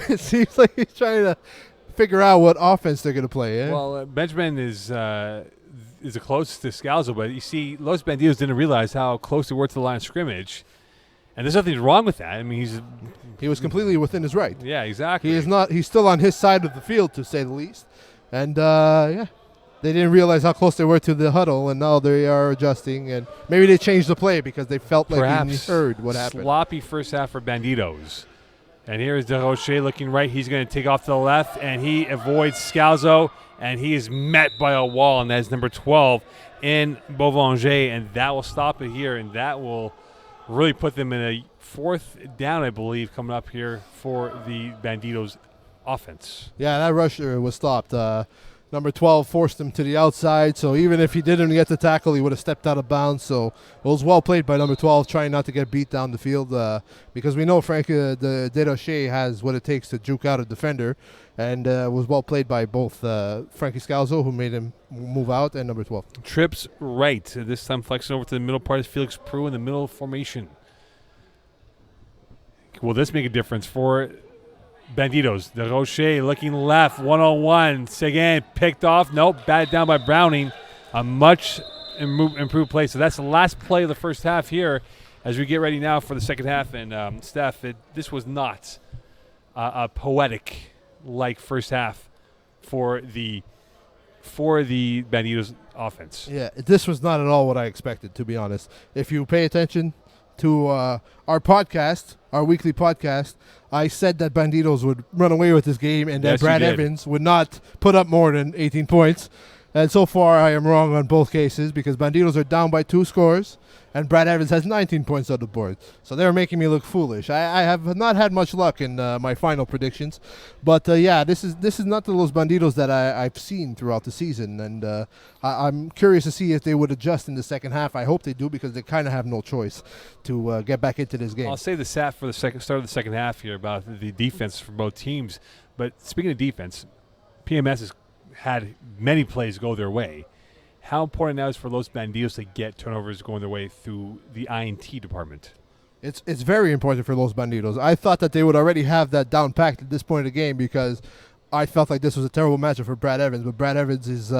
It seems like he's trying to figure out what offense they're going to play. Eh? Well, Benjamin is the closest to Scalzo, but you see, Los Bandidos didn't realize how close they were to the line of scrimmage. And there's nothing wrong with that. I mean, he was completely within his right. Yeah, exactly. He is not. He's still on his side of the field, to say the least. And yeah, they didn't realize how close they were to the huddle, and now they are adjusting. And maybe they changed the play because they felt like he heard what happened. Sloppy first half for Bandidos. And here is DeRocher looking right. He's going to take off to the left, and he avoids Scalzo, and he is met by a wall, and that's number 12 in Beauvanger, and that will stop it here, and that will really put them in a 4th down, I believe, coming up here for the Bandidos offense. Yeah, that rusher was stopped. Number 12 forced him to the outside, so even if he didn't get the tackle, he would have stepped out of bounds. So it was well played by number 12, trying not to get beat down the field, because we know Frank DeRocher has what it takes to juke out a defender, and was well played by both Frankie Scalzo, who made him move out, and number 12. Trips right. This time flexing over to the middle part is Felix Prue in the middle formation. Will this make a difference for Bandidos? DeRocher looking left, 1-on-1. Seguin picked off. Nope, batted down by Browning. A much improved play. So that's the last play of the first half here as we get ready now for the second half. And, Steph, this was not a poetic-like first half for the Bandidos offense. Yeah, this was not at all what I expected, to be honest. If you pay attention to our podcast, our weekly podcast, I said that Bandidos would run away with this game and that Brad Evans would not put up more than 18 points. And so far, I am wrong on both cases because Bandidos are down by 2 scores and Brad Evans has 19 points on the board. So they're making me look foolish. I have not had much luck in my final predictions. But, yeah, this is not the Los Bandidos that I've seen throughout the season. And I'm curious to see if they would adjust in the second half. I hope they do because they kind of have no choice to get back into this game. I'll say the stat for the start of the second half here about the defense for both teams. But speaking of defense, PMS has had many plays go their way. How important now is for Los Bandidos to get turnovers going their way through the INT department? It's very important for Los Bandidos. I thought that they would already have that down packed at this point of the game because I felt like this was a terrible matchup for Brad Evans. But Brad Evans is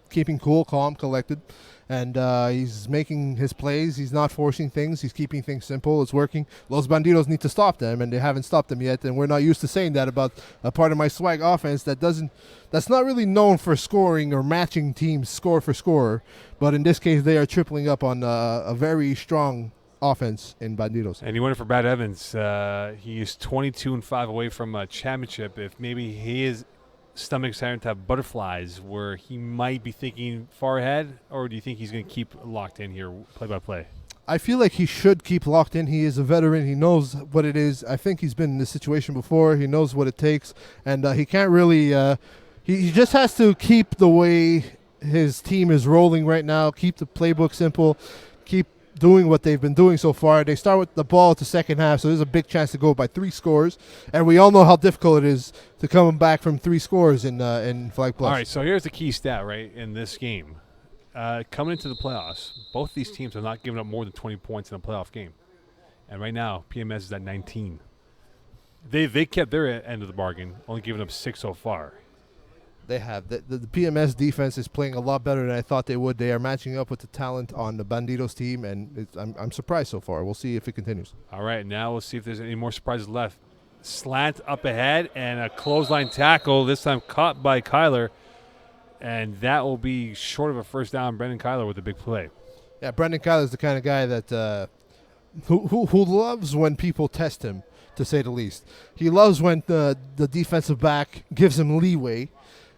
keeping cool, calm, collected, and he's making his plays. He's not forcing things. He's keeping things simple. It's working. Los Bandidos need to stop them, and they haven't stopped them yet. And we're not used to saying that about a part of my swag offense that's not really known for scoring or matching teams score for score. But in this case, they are tripling up on a very strong offense in Bandidos. And you wonder for Brad Evans, he is 22-5 away from a championship. If maybe his stomach's starting to have butterflies where he might be thinking far ahead, or do you think he's going to keep locked in here play by play? I feel like he should keep locked in. He is a veteran. He knows what it is. I think he's been in this situation before. He knows what it takes. And he can't really he just has to keep the way his team is rolling right now, keep the playbook simple, keep doing what they've been doing so far. They start with the ball at the second half, so there's a big chance to go by 3 scores. And we all know how difficult it is to come back from 3 scores in Flag Plus. All right, so here's the key stat, right, in this game. Coming into the playoffs, both these teams have not given up more than 20 points in a playoff game. And right now, PMS is at 19. They kept their end of the bargain, only giving up 6 so far. They have. The PMS defense is playing a lot better than I thought they would. They are matching up with the talent on the Bandidos team, and I'm surprised so far. We'll see if it continues. All right, now we'll see if there's any more surprises left. Slant up ahead and a clothesline tackle, this time caught by Kyler, and that will be short of a first down. Brendan Kyler with a big play. Yeah, Brendan Kyler is the kind of guy that who loves when people test him, to say the least. He loves when the defensive back gives him leeway,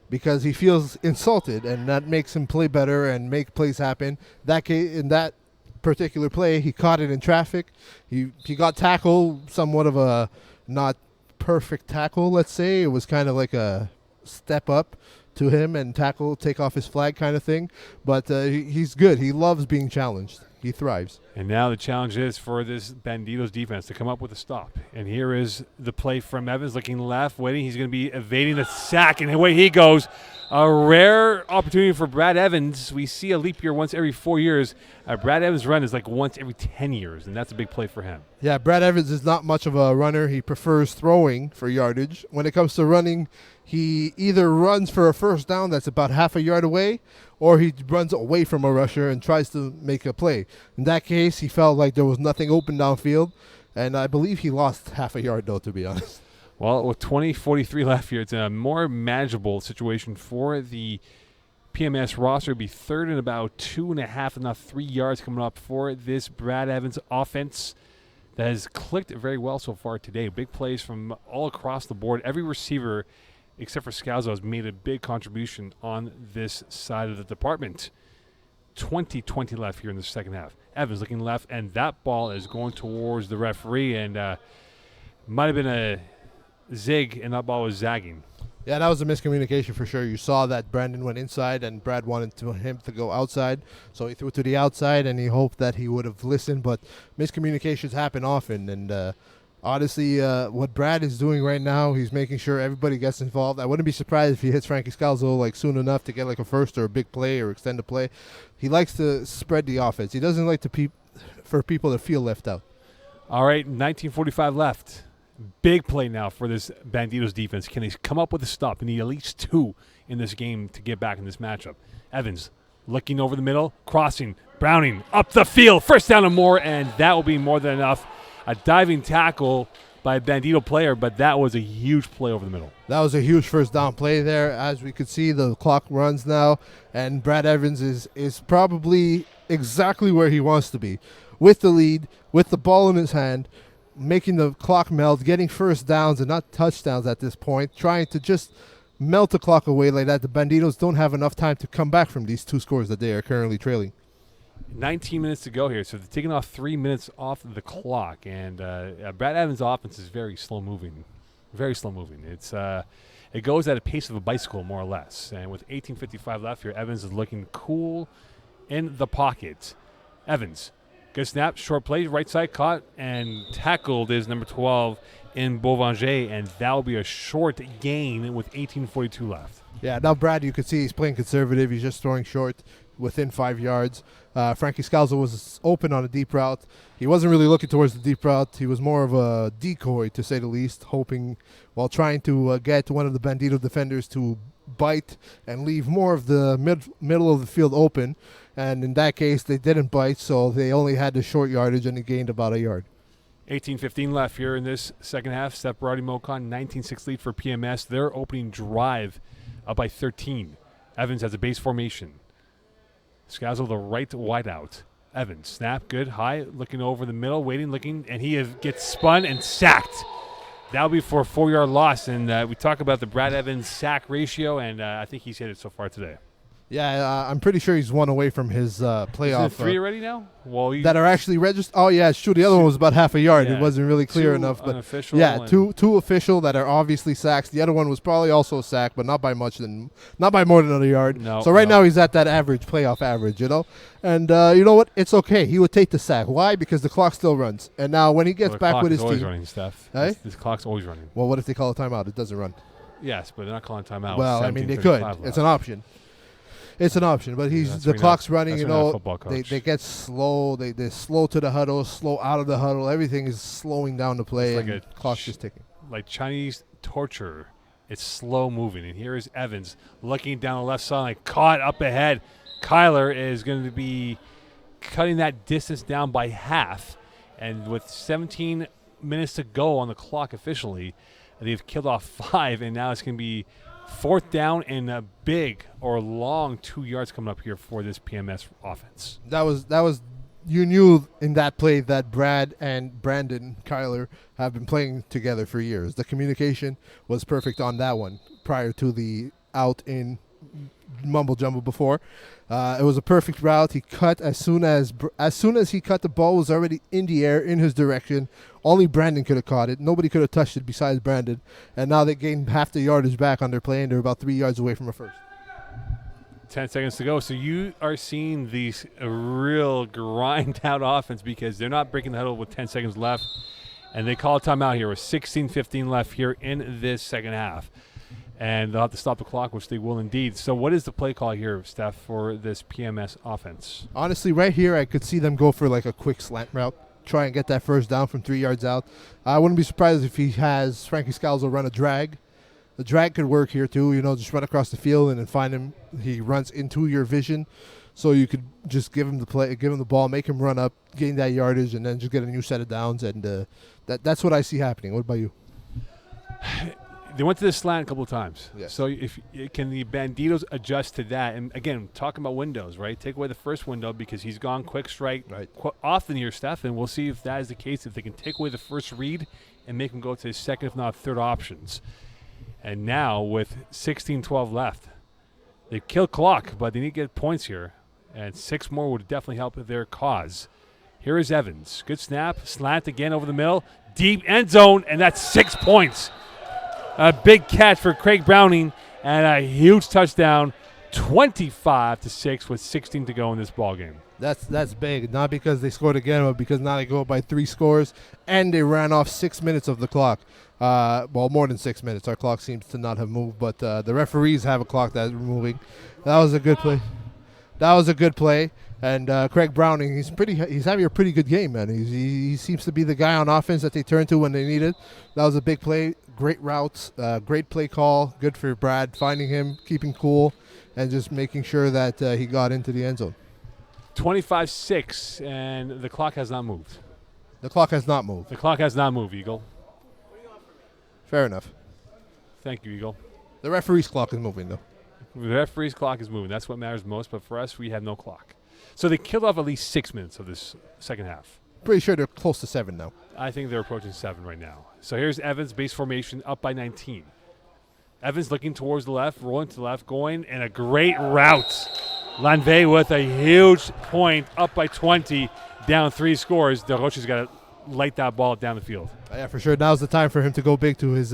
because he feels insulted, and that makes him play better and make plays happen. In that particular play, he caught it in traffic. He got tackled, somewhat of a not perfect tackle, let's say. It was kind of like a step up to him and tackle, take off his flag kind of thing. But he's good. He loves being challenged. He thrives. And now the challenge is for this Banditos defense to come up with a stop. And here is the play from Evans, looking left, waiting. He's going to be evading the sack, and away he goes. A rare opportunity for Brad Evans. We see a leap year once every 4 years. Brad Evans' run is like once every 10 years, and that's a big play for him. Yeah, Brad Evans is not much of a runner. He prefers throwing for yardage. When it comes to running, he either runs for a first down that's about half a yard away, or he runs away from a rusher and tries to make a play. In that case, he felt like there was nothing open downfield, and I believe he lost half a yard, though, to be honest. Well, with 20:43 left here, it's a more manageable situation for the PMS roster. It'll be third and about 2.5, not 3 yards coming up for this Brad Evans offense that has clicked very well so far today. Big plays from all across the board. Every receiver, except for Scalzo, has made a big contribution on this side of the department. 20 left here in the second half. Evans looking left, and that ball is going towards the referee, and might have been a zig, and that ball was zagging. Yeah, that was a miscommunication for sure. You saw that Brandon went inside, and Brad wanted him to go outside, so he threw it to the outside, and he hoped that he would have listened, but miscommunications happen often, and honestly, what Brad is doing right now, he's making sure everybody gets involved. I wouldn't be surprised if he hits Frankie Scalzo like soon enough to get like a first or a big play or extend a play. He likes to spread the offense. He doesn't like for people to feel left out. All right, 19:45 left. Big play now for this Banditos defense. Can they come up with a stop? They need at least 2 in this game to get back in this matchup. Evans looking over the middle, crossing, Browning up the field, first down and more, and that will be more than enough. A diving tackle by a Bandito player, but that was a huge play over the middle. That was a huge first down play there. As we could see, the clock runs now, and Brad Evans is probably exactly where he wants to be. With the lead, with the ball in his hand, making the clock melt, getting first downs and not touchdowns at this point, trying to just melt the clock away like that. The Banditos don't have enough time to come back from these 2 scores that they are currently trailing. 19 minutes to go here, so they're taking off 3 minutes off the clock, and Brad Evans' offense is very slow moving. Very slow moving. It goes at a pace of a bicycle, more or less. And with 18:55 left here, Evans is looking cool in the pocket. Evans, good snap, short play, right side caught, and tackled is number 12 in Beauvanger, and that will be a short gain with 18:42 left. Yeah, now Brad, you can see he's playing conservative. He's just throwing short within 5 yards. Frankie Scalzo was open on a deep route. He wasn't really looking towards the deep route. He was more of a decoy, to say the least, hoping while trying to get one of the Bandito defenders to bite and leave more of the middle of the field open. And in that case, they didn't bite, so they only had the short yardage, and he gained about a yard. 18:15 left here in this second half. Separati Mocon, 19-6 lead for PMS. Their opening drive up by 13. Evans has a base formation. Scalzo, the right wideout. Evans, snap, good, high, looking over the middle, waiting, looking, and he gets spun and sacked. That'll be for a 4-yard loss, and we talk about the Brad Evans sack ratio, and I think he's hit it so far today. Yeah, I'm pretty sure he's one away from his playoff. Is it 3 already now? Well, that are actually registered. Oh, yeah, it's true. The other one was about half a yard. It wasn't really clear enough. But unofficial. Yeah, two official that are obviously sacks. The other one was probably also a sack, but not by more than a yard. So right now he's at that average, playoff average, you know. And you know what? It's okay. He would take the sack. Why? Because the clock still runs. And now when he gets back with his team. Always running, Steph. Hey? This clock's always running. Well, what if they call a timeout? It doesn't run. Yes, but they're not calling timeout. Well, I mean, they could. It's an option. It's an option, but the clock's running. You know, they get slow. They're slow to the huddle, slow out of the huddle. Everything is slowing down the play, it's like and the clock's just ticking. Like Chinese torture, it's slow moving. And here is Evans looking down the left side, caught up ahead. Kyler is going to be cutting that distance down by half, and with 17 minutes to go on the clock officially, they've killed off 5, and now it's going to be 4th down and a big or long 2 yards coming up here for this PMS offense. That was you knew in that play that Brad and Brandon Kyler have been playing together for years. The communication was perfect on that one prior to the out in mumble jumble before. It was a perfect route. He cut as soon as he cut, the ball was already in the air in his direction. Only Brandon could have caught it. Nobody could have touched it besides Brandon. And now they gained half the yardage back on their play, and they're about 3 yards away from a first. 10 seconds to go. So you are seeing these real grind-out offense because they're not breaking the huddle with 10 seconds left. And they call a timeout here with 16:15 left here in this second half. And they'll have to stop the clock, which they will indeed. So what is the play call here, Steph, for this PMS offense? Honestly, right here, I could see them go for like a quick slant route, try and get that first down from 3 yards out. I wouldn't be surprised if he has Frankie Scalzo run a drag. The drag could work here too, just run across the field and then find him. He runs into your vision. So you could just give him the ball, make him run up, gain that yardage, and then just get a new set of downs. And that's what I see happening. What about you? They went to the slant a couple of times. Yes. So can the Banditos adjust to that? And again, talking about windows, right? Take away the first window because he's gone quick strike often here, Steph, and we'll see if that is the case, if they can take away the first read and make him go to his second, if not third options. And now with 16-12 left, they've killed clock, but they need to get points here. And 6 more would definitely help their cause. Here is Evans. Good snap. Slant again over the middle. Deep end zone, and that's 6 points. A big catch for Craig Browning and a huge touchdown, 25-6 with 16 to go in this ball game. That's big, not because they scored again, but because now they go up by 3 scores, and they ran off 6 minutes of the clock. Well, more than 6 minutes. Our clock seems to not have moved, but the referees have a clock that's moving. That was a good play. And Craig Browning, he's having a pretty good game, man. He seems to be the guy on offense that they turn to when they need it. That was a big play, great routes, great play call, good for Brad, finding him, keeping cool, and just making sure that he got into the end zone. 25-6, and the clock has not moved. The clock has not moved. The clock has not moved, Eagle. Fair enough. Thank you, Eagle. The referee's clock is moving, though. The referee's clock is moving. That's what matters most, but for us, we have no clock. So they killed off at least 6 minutes of this second half. Pretty sure they're close to 7 now. I think they're approaching 7 right now. So here's Evans, base formation, up by 19. Evans looking towards the left, rolling to the left, going, and a great route. Lanvey with a huge point, up by 20, down 3 scores. DeRoche's got to light that ball down the field. Yeah, for sure. Now's the time for him to go big to his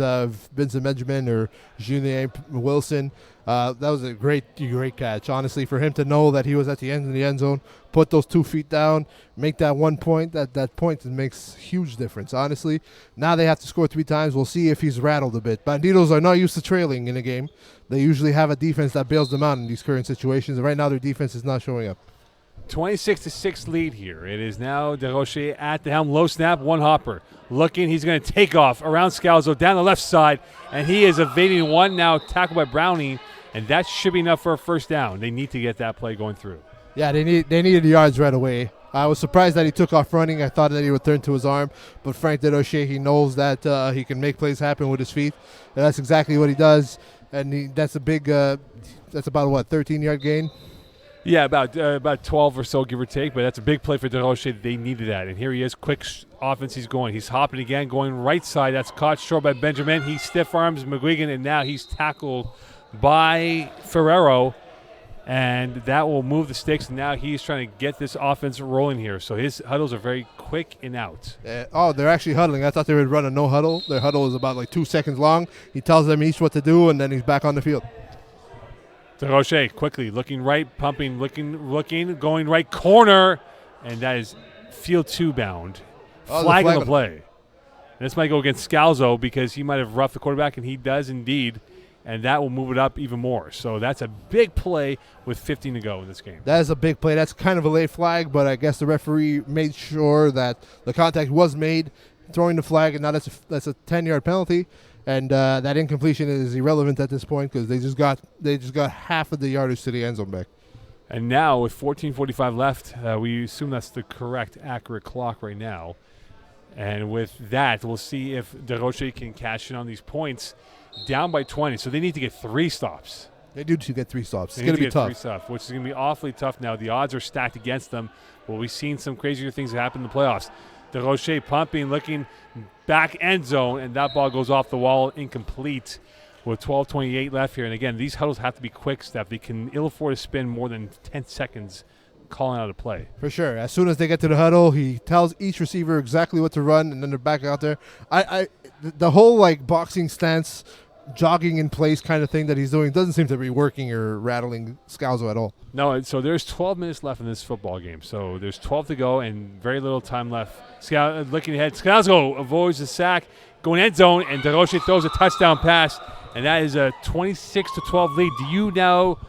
Vincent Benjamin or Julien Wilson. That was a great catch. Honestly, for him to know that he was at the end of the end zone, put those 2 feet down, make that 1 point, that point makes huge difference. Honestly, now they have to score 3 times. We'll see if he's rattled a bit. Banditos are not used to trailing in a game. They usually have a defense that bails them out in these current situations, and right now their defense is not showing up. 26-6 lead here. It is now DeRoche at the helm. Low snap, 1 hopper. Looking, he's going to take off around Scalzo down the left side, and he is evading 1 now, tackled by Browning, and that should be enough for a first down. They need to get that play going through. Yeah, they needed the yards right away. I was surprised that he took off running. I thought that he would turn to his arm, but Frank DeRoche, he knows that he can make plays happen with his feet, and that's exactly what he does. And that's a big, that's about 13-yard gain? Yeah, about 12 or so, give or take, but that's a big play for DeRoche. They needed that, and here he is, quick offense he's going. He's hopping again, going right side. That's caught short by Benjamin. He stiff arms McGuigan, and now he's tackled by Ferrero, and that will move the sticks, and now he's trying to get this offense rolling here. So his huddles are very quick and out. They're actually huddling. I thought they would run a no huddle. Their huddle is about 2 seconds long. He tells them each what to do, and then he's back on the field. DeRoche quickly looking right, pumping, looking, going right corner, and that is field 2 bound. Flag on the play. And this might go against Scalzo because he might have roughed the quarterback, and he does indeed, and that will move it up even more. So that's a big play with 15 to go in this game. That is a big play. That's kind of a late flag, but I guess the referee made sure that the contact was made, throwing the flag, and now that's a 10-yard penalty. And that incompletion is irrelevant at this point because they just got half of the yardage to the end zone back. And now with 14:45 left, we assume that's the correct, accurate clock right now. And with that, we'll see if DeRoche can cash in on these points. Down by 20, so they need to get 3 stops. They do to get 3 stops. It's going to be tough. 3 stops, which is going to be awfully tough now. The odds are stacked against them. But we've seen some crazier things happen in the playoffs. DeRoche pumping, looking back end zone, and that ball goes off the wall, incomplete. with 12:28 left here. And again, these huddles have to be quick, Steph. They can ill afford to spend more than 10 seconds calling out a play. For sure. As soon as they get to the huddle, he tells each receiver exactly what to run, and then they're back out there. The whole like boxing stance, jogging in place kind of thing that he's doing doesn't seem to be working or rattling Scalzo at all. No, so there's 12 minutes left in this football game. So there's 12 to go and very little time left. Looking ahead, Scalzo avoids the sack, going end zone, and DeRoche throws a touchdown pass, and that is a 26-12 lead. Do you now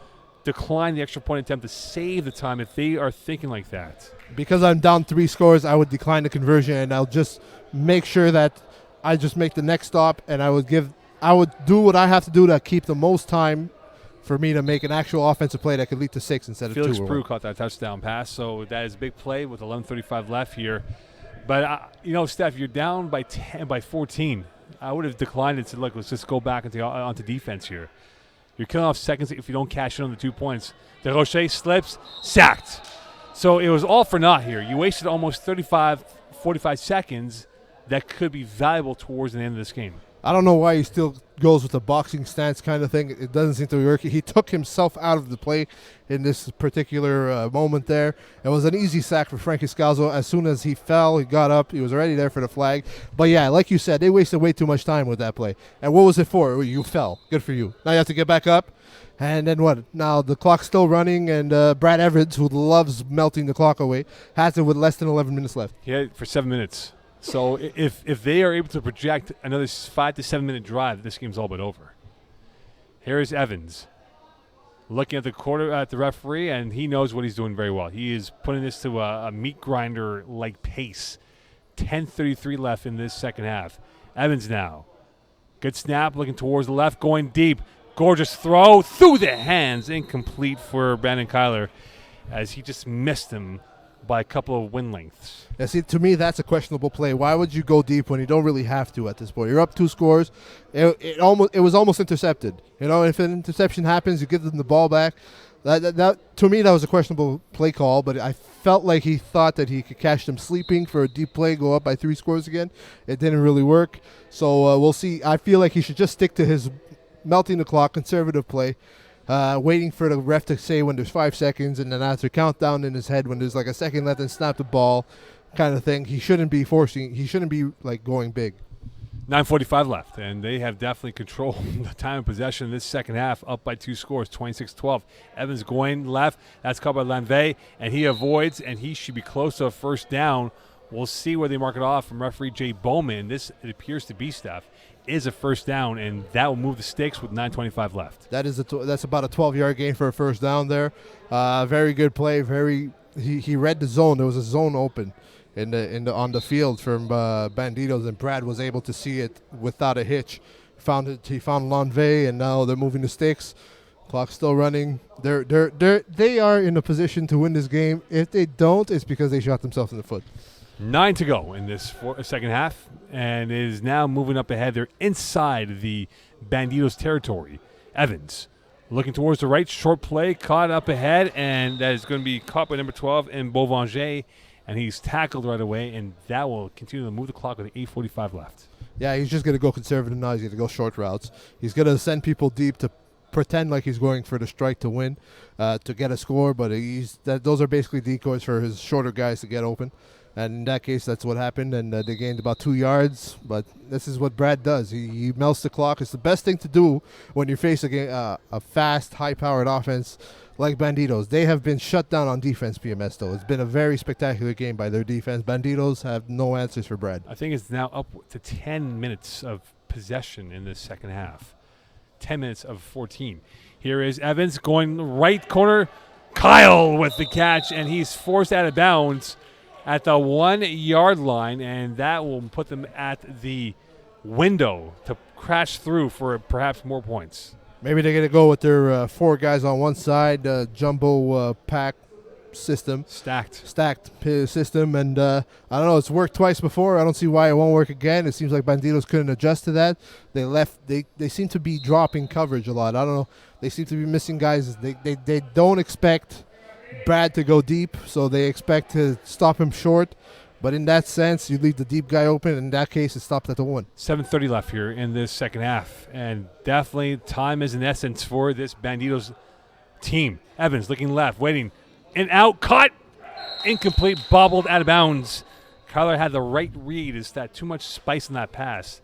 decline the extra point attempt to save the time if they are thinking like that? Because I'm down 3 scores, I would decline the conversion, and I'll just make sure that I just make the next stop, and I would do what I have to do to keep the most time for me to make an actual offensive play that could lead to 6 instead of 2. Felix Prue caught that touchdown pass, so that is a big play with 11:35 left here. But, Steph, you're down by 14. I would have declined and said, look, let's just go back onto defense here. You're killing off seconds if you don't cash in on the 2 points. DeRoche slips, sacked. So it was all for naught here. You wasted almost 45 seconds that could be valuable towards the end of this game. I don't know why he still goes with the boxing stance kind of thing. It doesn't seem to be working. He took himself out of the play in this particular moment there. It was an easy sack for Frankie Scalzo. As soon as he fell, he got up. He was already there for the flag. But, yeah, like you said, they wasted way too much time with that play. And what was it for? You fell. Good for you. Now you have to get back up. And then what? Now the clock's still running, and Brad Evans, who loves melting the clock away, has it with less than 11 minutes left. Yeah, for 7 minutes. So if they are able to project another 5 to 7 minute drive, this game's all but over. Here is Evans looking at the referee, and he knows what he's doing very well. He is putting this to a meat grinder like pace. 10:33 left in this second half. Evans now, good snap, looking towards the left, going deep. Gorgeous throw through the hands, incomplete for Brandon Kyler, as he just missed him by a couple of wind lengths. Yeah, see, to me, that's a questionable play. Why would you go deep when you don't really have to at this point? You're up 2 scores. It was almost intercepted. If an interception happens, you give them the ball back. That to me, that was a questionable play call, but I felt like he thought that he could catch them sleeping for a deep play, go up by 3 scores again. It didn't really work. So we'll see. I feel like he should just stick to his melting the clock, conservative play. Waiting for the ref to say when there's 5 seconds, and then after countdown in his head when there's like a second left and snap the ball kind of thing. He shouldn't be like going big. 9:45 left, and they have definitely controlled the time of possession in this second half, up by 2 scores, 26-12. Evans going left. That's caught by Lanvey, and he avoids, and he should be close to a first down. We'll see where they mark it off from referee Jay Bowman. This, it appears to be, Steph, is a first down, and that will move the stakes with 9:25 left. That's about a 12-yard gain for a first down there. Very good play. He read the zone. There was a zone open on the field from Banditos, and Brad was able to see it without a hitch. He found Lanvey, and now they're moving the sticks. Clock's still running. They are in a position to win this game. If they don't, it's because they shot themselves in the foot. 9 to go in this second half, and it is now moving up ahead. They're inside the Banditos territory. Evans looking towards the right, short play, caught up ahead, and that is going to be caught by number 12 in Beauvanger, and he's tackled right away, and that will continue to move the clock with 8:45 left. Yeah, he's just going to go conservative now. He's going to go short routes. He's going to send people deep to pretend like he's going for the strike to win, to get a score, but those are basically decoys for his shorter guys to get open. And in that case, that's what happened, and they gained about 2 yards. But this is what Brad does. He melts the clock. It's the best thing to do when you face a fast, high-powered offense like Banditos. They have been shut down on defense, PMS, though. It's been a very spectacular game by their defense. Banditos have no answers for Brad. I think it's now up to 10 minutes of possession in this second half. 10 minutes of 14. Here is Evans going right corner. Kyle with the catch, and he's forced out of bounds at the 1 yard line, and that will put them at the window to crash through for perhaps more points. Maybe they're going to go with their 4 guys on one side, jumbo pack system. Stacked system, and I don't know, it's worked twice before. I don't see why it won't work again. It seems like Banditos couldn't adjust to that. They seem to be dropping coverage a lot. I don't know. They seem to be missing guys. They don't expect Brad to go deep, so they expect to stop him short, But in that sense, you leave the deep guy open. In that case, it stopped at the 1. 7:30 left here in this second half. And definitely time is an essence for this Banditos team. Evans looking left, waiting. And out, caught. Incomplete, bobbled out of bounds. Kyler had the right read. Is that too much spice in that pass?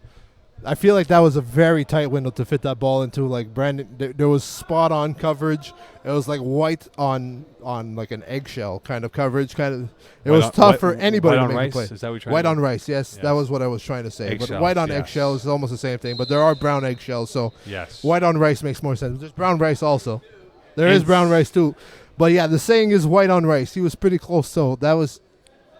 I feel like that was a very tight window to fit that ball into. Like Brandon, there was spot on coverage. It was like white on like an eggshell kind of coverage. It was tough for anybody to make a play. Is that what you're trying white to on rice? Yes, that was what I was trying to say. Eggshells, but white on yes. eggshell is almost the same thing. But there are brown eggshells, so Yes. white on rice makes more sense. There's brown rice also. There is brown rice too. But yeah, the saying is white on rice. He was pretty close. So that was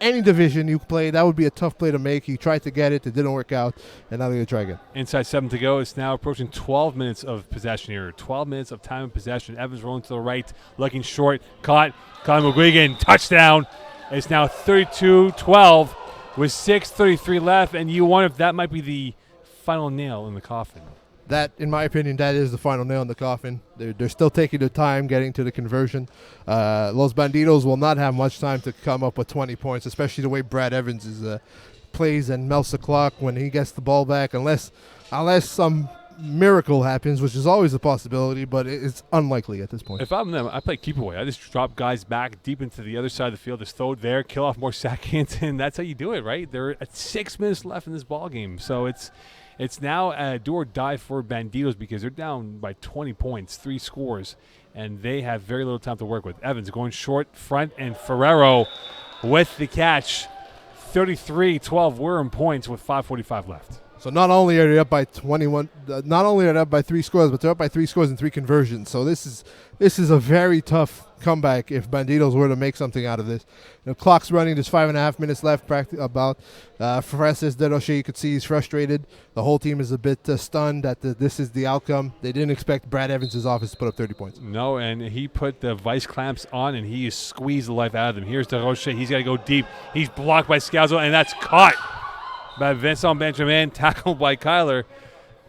any division you play, that would be a tough play to make. He tried to get it. It didn't work out. And now they're going to try again. Inside 7 to go. It's now approaching 12 minutes of possession here. 12 minutes of time of possession. Evans rolling to the right, looking short. Caught. Colin McGuigan. Touchdown. It's now 32-12 with 6:33 left. And you wonder if that might be the final nail in the coffin. That, in my opinion, that is the final nail in the coffin. They're still taking their time getting to the conversion. Los Bandidos will not have much time to come up with 20 points, especially the way Brad Evans plays and melts the clock when he gets the ball back, unless some miracle happens, which is always a possibility, but it's unlikely at this point. If I'm them, I play keep away. I just drop guys back deep into the other side of the field, just throw it there, kill off more seconds, and that's how you do it, right? There are 6 minutes left in this ball game, so it's now a do or die for Bandidos because they're down by 20 points, 3 scores, and they have very little time to work with. Evans going short front, and Ferrero with the catch. 33-12. We're in points with 5:45 left. So not only are they up by 21, not only are they up by 3 scores, but they're up by 3 scores and 3 conversions. So this is a very tough comeback if Bandidos were to make something out of this. The clock's running. There's 5.5 minutes left. Francis Desrochers, you could see he's frustrated. The whole team is a bit stunned that this is the outcome. They didn't expect Brad Evans' office to put up 30 points. No, and he put the vice clamps on, and he squeezed the life out of them. Here's Desrochers. He's got to go deep. He's blocked by Scalzo, and that's caught by Vincent Benjamin, tackled by Kyler.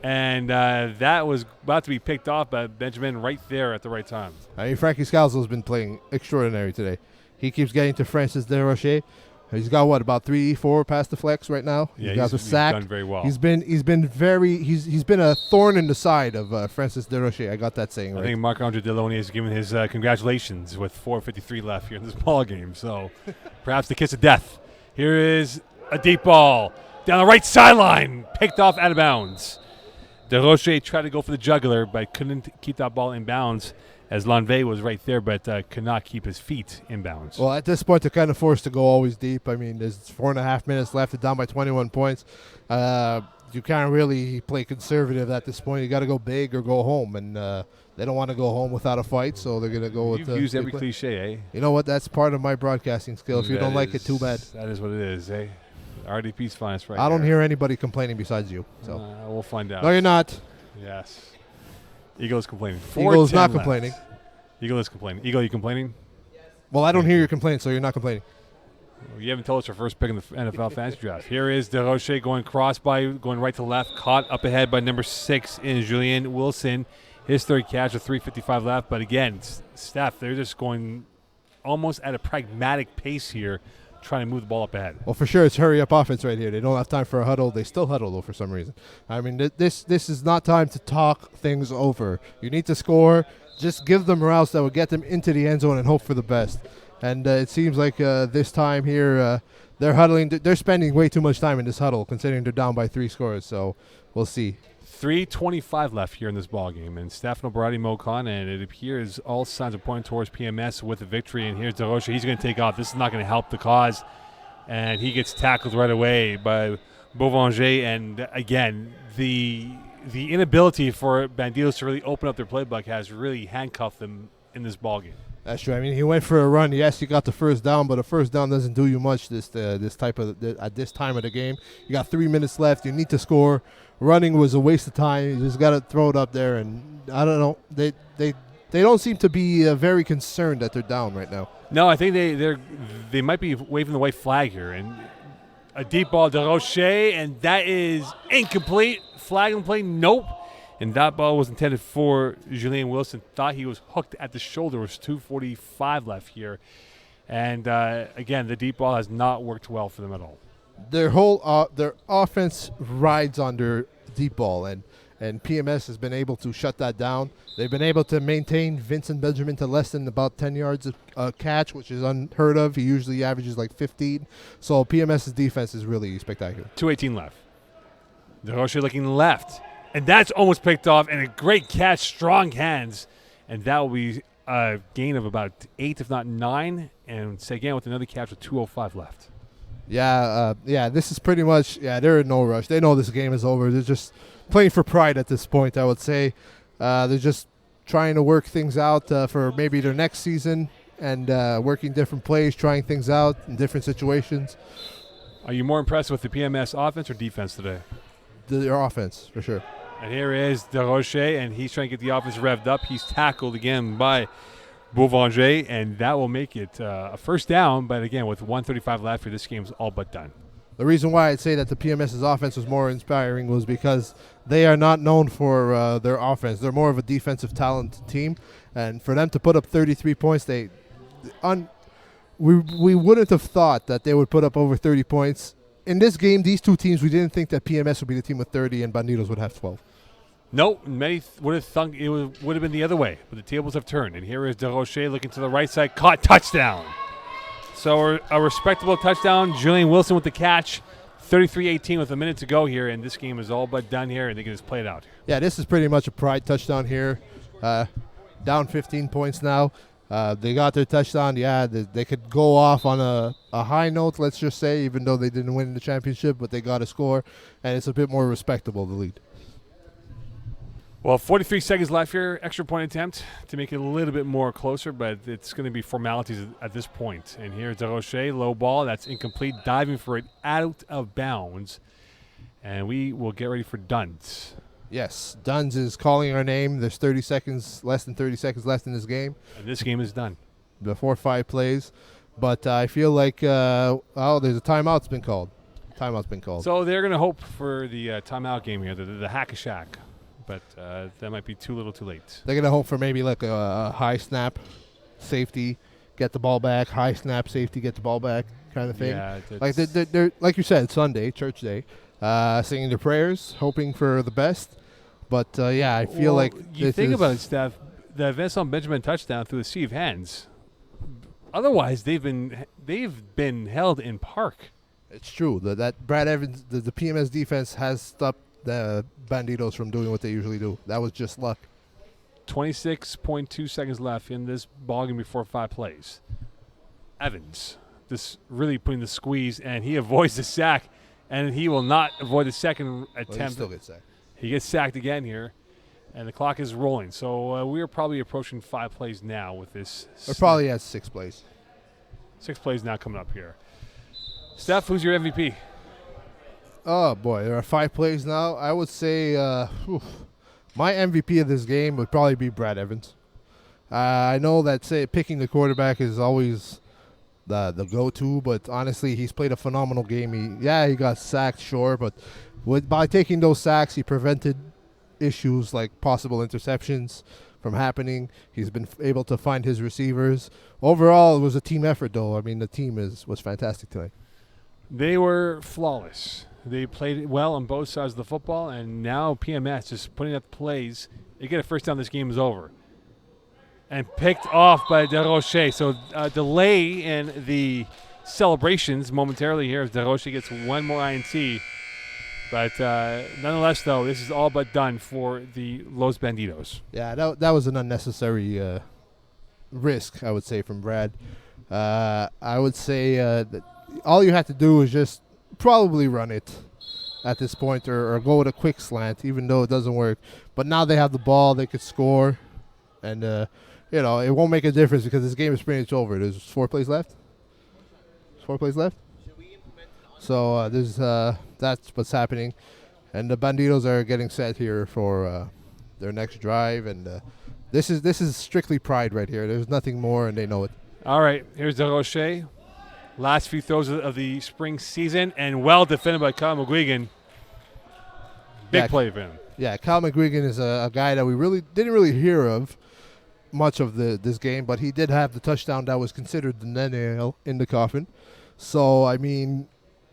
And that was about to be picked off by Benjamin right there at the right time. I mean, Frankie Scalzo has been playing extraordinary today. He keeps getting to Francis Desrochers. He's got about 3-4 past the flex right now. Yeah, he's got the sack. He's done very well. He's been a thorn in the side of Francis Desrochers. I got that saying right. I think Marc-Andre Delaunay has given his congratulations with 4:53 left here in this ball game. So perhaps the kiss of death. Here is a deep ball down the right sideline, picked off out of bounds. Desrochers tried to go for the jugular, but couldn't keep that ball in bounds as Lanvey was right there, but could not keep his feet in bounds. Well, at this point, they're kind of forced to go always deep. I mean, there's 4.5 minutes left. They're down by 21 points. You can't really play conservative at this point. You got to go big or go home, and they don't want to go home without a fight, so they're going to go with You've used every cliche, eh? You know what? That's part of my broadcasting skill. If you don't like it, too bad. That is what it is, eh? RDP's finest right I don't there. hear anybody complaining besides you. So we'll find out. No, you're not. Yes. Eagle is complaining. Eagle is not left. complaining. Eagle is complaining. Eagle, you complaining? Well, I don't hear your complaints, so you're not complaining. You haven't told us your first pick in the NFL fantasy draft. Here is Desrochers going going right to left, caught up ahead by number 6 in Julien Wilson. His third catch with 3:55 left. But again, Steph, they're just going almost at a pragmatic pace here, trying to move the ball up ahead. Well, for sure, it's hurry-up offense right here. They don't have time for a huddle. They still huddle, though, for some reason. I mean, this is not time to talk things over. You need to score. Just give them routes that will get them into the end zone and hope for the best. And it seems like this time here, they're huddling. They're spending way too much time in this huddle, considering they're down by 3 scores. So we'll see. 3:25 left here in this ball game, and Stefano Barati-Mocon, and it appears all signs are pointing towards PMS with the victory. And here's Desrochers. He's going to take off. This is not going to help the cause, and he gets tackled right away by Beauvanger. And again, the inability for Bandidos to really open up their playbook has really handcuffed them in this ball game. That's true. I mean, he went for a run. Yes, he got the first down, but a first down doesn't do you much at this time of the game. You got 3 minutes left. You need to score. Running was a waste of time. You just got to throw it up there. And I don't know. They don't seem to be very concerned that they're down right now. No, I think they might be waving the white flag here. And a deep ball to Desrochers, and that is incomplete. Flag and play, nope. And that ball was intended for Julien Wilson. Thought he was hooked at the shoulder. It was 2:45 left here. And, again, the deep ball has not worked well for them at all. Their offense rides on their deep ball, and PMS has been able to shut that down. They've been able to maintain Vincent Benjamin to less than about 10 yards a catch, which is unheard of. He usually averages like 15. So PMS's defense is really spectacular. 2:18 left. DeRocher looking left. And that's almost picked off, and a great catch, strong hands. And that will be a gain of about 8, if not 9. And Seguin with another catch with 2:05 left. Yeah, this is pretty much, they're in no rush. They know this game is over. They're just playing for pride at this point, I would say. They're just trying to work things out for maybe their next season and working different plays, trying things out in different situations. Are you more impressed with the PMS offense or defense today? Their offense, for sure. And here is DeRocher, and he's trying to get the offense revved up. He's tackled again by Boulanger, and that will make it a first down. But again, with 1:35 left here, this game's all but done. The reason why I'd say that the PMS's offense was more inspiring was because they are not known for their offense. They're more of a defensive talent team, and for them to put up 33 points, we wouldn't have thought that they would put up over 30 points. In this game, these two teams, we didn't think that PMS would be the team with 30 and Bandidos would have 12. No, many would have thunk it would have been the other way, but the tables have turned. And here is DeRocher looking to the right side, caught, touchdown. So a respectable touchdown. Julian Wilson with the catch, 33-18 with a minute to go here, and this game is all but done here, and they can just play it out. Yeah, this is pretty much a pride touchdown here. Down 15 points now. They got their touchdown. Yeah, they could go off on a high note, let's just say, even though they didn't win the championship, but they got a score, and it's a bit more respectable, the lead. Well, 43 seconds left here. Extra point attempt to make it a little bit more closer, but it's going to be formalities at this point. And here's DeRocher, low ball. That's incomplete. Diving for it out of bounds. And we will get ready for Duns. Yes, Duns is calling our name. There's less than 30 seconds left in this game. And this game is done. Before 5 plays. But I feel like, there's a timeout's been called. So they're going to hope for the timeout game here, the hack-a-shack. But that might be too little too late. They're going to hope for maybe like a high snap, safety, get the ball back, high snap, safety, get the ball back kind of thing. Yeah, like they're like you said, Sunday, church day, singing their prayers, hoping for the best. But, I feel like you think about it, Steph, the Vincent Benjamin touchdown through the sea of hands. Otherwise, they've been held in park. It's true. That Brad Evans, the PMS defense has stopped the Bandidos from doing what they usually do. That was just luck. 26.2 seconds left in this ballgame before 5 plays. Evans just really putting the squeeze, and he avoids the sack, and he will not avoid the second attempt. He still gets sacked. He gets sacked again here, and the clock is rolling. So we are probably approaching 5 plays now with this. We're probably at 6 plays. 6 plays now coming up here. Steph, who's your MVP? Oh, boy. There are 5 plays now. I would say my MVP of this game would probably be Brad Evans. I know that picking the quarterback is always the go-to, but honestly, he's played a phenomenal game. He got sacked, sure, but by taking those sacks, he prevented issues like possible interceptions from happening. He's been able to find his receivers. Overall, it was a team effort, though. I mean, the team was fantastic tonight. They were flawless. They played well on both sides of the football, and now PMS just putting up plays. They get a first down, this game is over. And picked off by DeRocher. So delay in the celebrations momentarily here as DeRocher gets one more INT. But nonetheless, though, this is all but done for the Los Bandidos. Yeah, that was an unnecessary risk, I would say, from Brad. I would say that all you have to do is just probably run it at this point or go with a quick slant, even though it doesn't work. But now they have the ball. They could score. And, it won't make a difference because this game is pretty much over. There's 4 plays left. So that's what's happening. And the Bandidos are getting set here for their next drive. And this is strictly pride right here. There's nothing more, and they know it. All right, here's DeRocher. Last few throws of the spring season, and well defended by Kyle McGuigan. Big play for him. Yeah, Kyle McGuigan is a guy that we didn't really hear of much of this game, but he did have the touchdown that was considered the nail in the coffin. So I mean,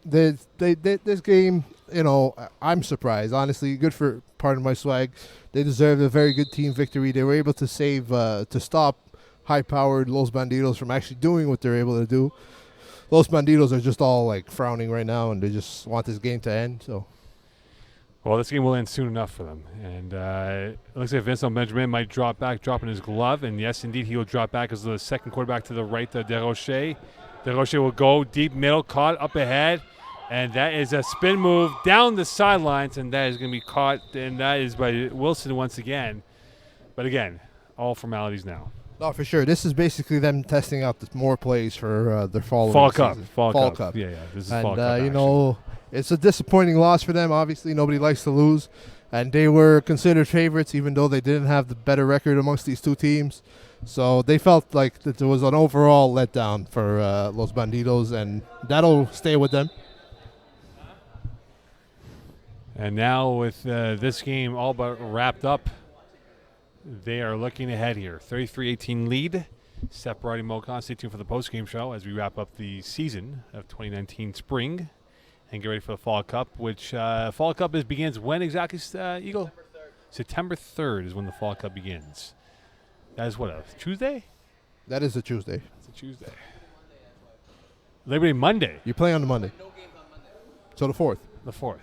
this game, I'm surprised. Honestly, good for Pardon My Swag. They deserved a very good team victory. They were able to to stop high-powered Los Bandidos from actually doing what they're able to do. Los Bandidos are just all like frowning right now, and they just want this game to end. So, well, this game will end soon enough for them. And it looks like Vincent Benjamin might drop back, dropping his glove. And yes, indeed, he will drop back as the second quarterback to the right, Desrochers. Desrochers will go deep middle, caught up ahead. And that is a spin move down the sidelines, and that is going to be caught. And that is by Wilson once again. But again, all formalities now. No, for sure. This is basically them testing out more plays for their following Fall Cup. season. Fall Cup. Yeah. This is Fall Cup action. It's a disappointing loss for them. Obviously, nobody likes to lose. And they were considered favorites, even though they didn't have the better record amongst these two teams. So they felt like that there was an overall letdown for Los Bandidos, and that'll stay with them. And now with this game all but wrapped up, they are looking ahead here. 33-18 lead. Separating Mocon. Stay tuned for the post-game show as we wrap up the season of 2019 spring and get ready for the Fall Cup, which Fall Cup begins when exactly, Eagle? September 3rd is when the Fall Cup begins. That is what, a Tuesday? That is a Tuesday. It's a Tuesday. Labor Day Monday. You play on the Monday. So the 4th. The 4th.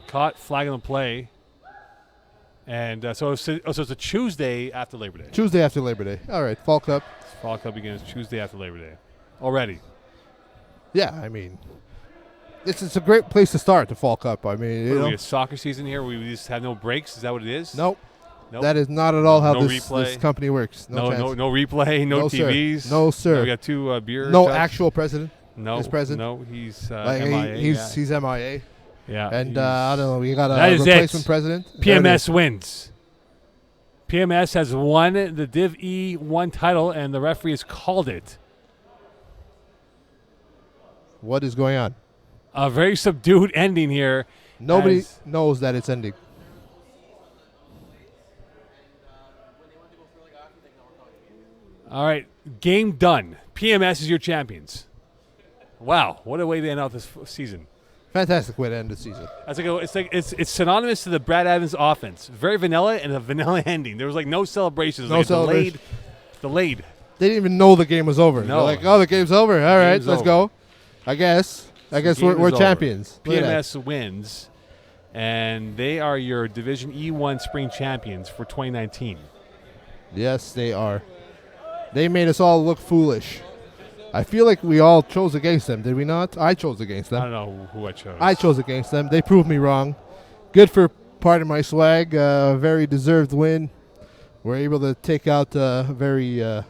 Caught, flag on the play. And so it's a Tuesday after Labor Day. Tuesday after Labor Day. All right, Fall Cup. Fall Cup begins Tuesday after Labor Day. Already. Yeah, I mean, it's a great place to start, the Fall Cup. I mean, we a soccer season here? We just have no breaks? Is that what it is? Nope. That is not at all how no this company works. No replay, no TVs. Sir. No, sir. We got 2 beer No shots. Actual president. No. Is present. No, he's MIA. He's MIA. Yeah. And I don't know. We got a replacement president. PMS wins. PMS has won the Div E-1 title, and the referee has called it. What is going on? A very subdued ending here. Nobody knows that it's ending. All right, game done. PMS is your champions. Wow, what a way to end out this season. Fantastic way to end the season. It's synonymous to the Brad Evans offense. Very vanilla and a vanilla ending. There was like no celebrations. No celebration. Delayed. They didn't even know the game was over. No. They're like, oh, the game's over. All right, let's go. I guess we're champions. PMS wins, and they are your Division E1 Spring Champions for 2019. Yes, they are. They made us all look foolish. I feel like we all chose against them, did we not? I chose against them. I don't know who I chose. I chose against them. They proved me wrong. Good for Pardon My Swag. Very deserved win. We're able to take out a very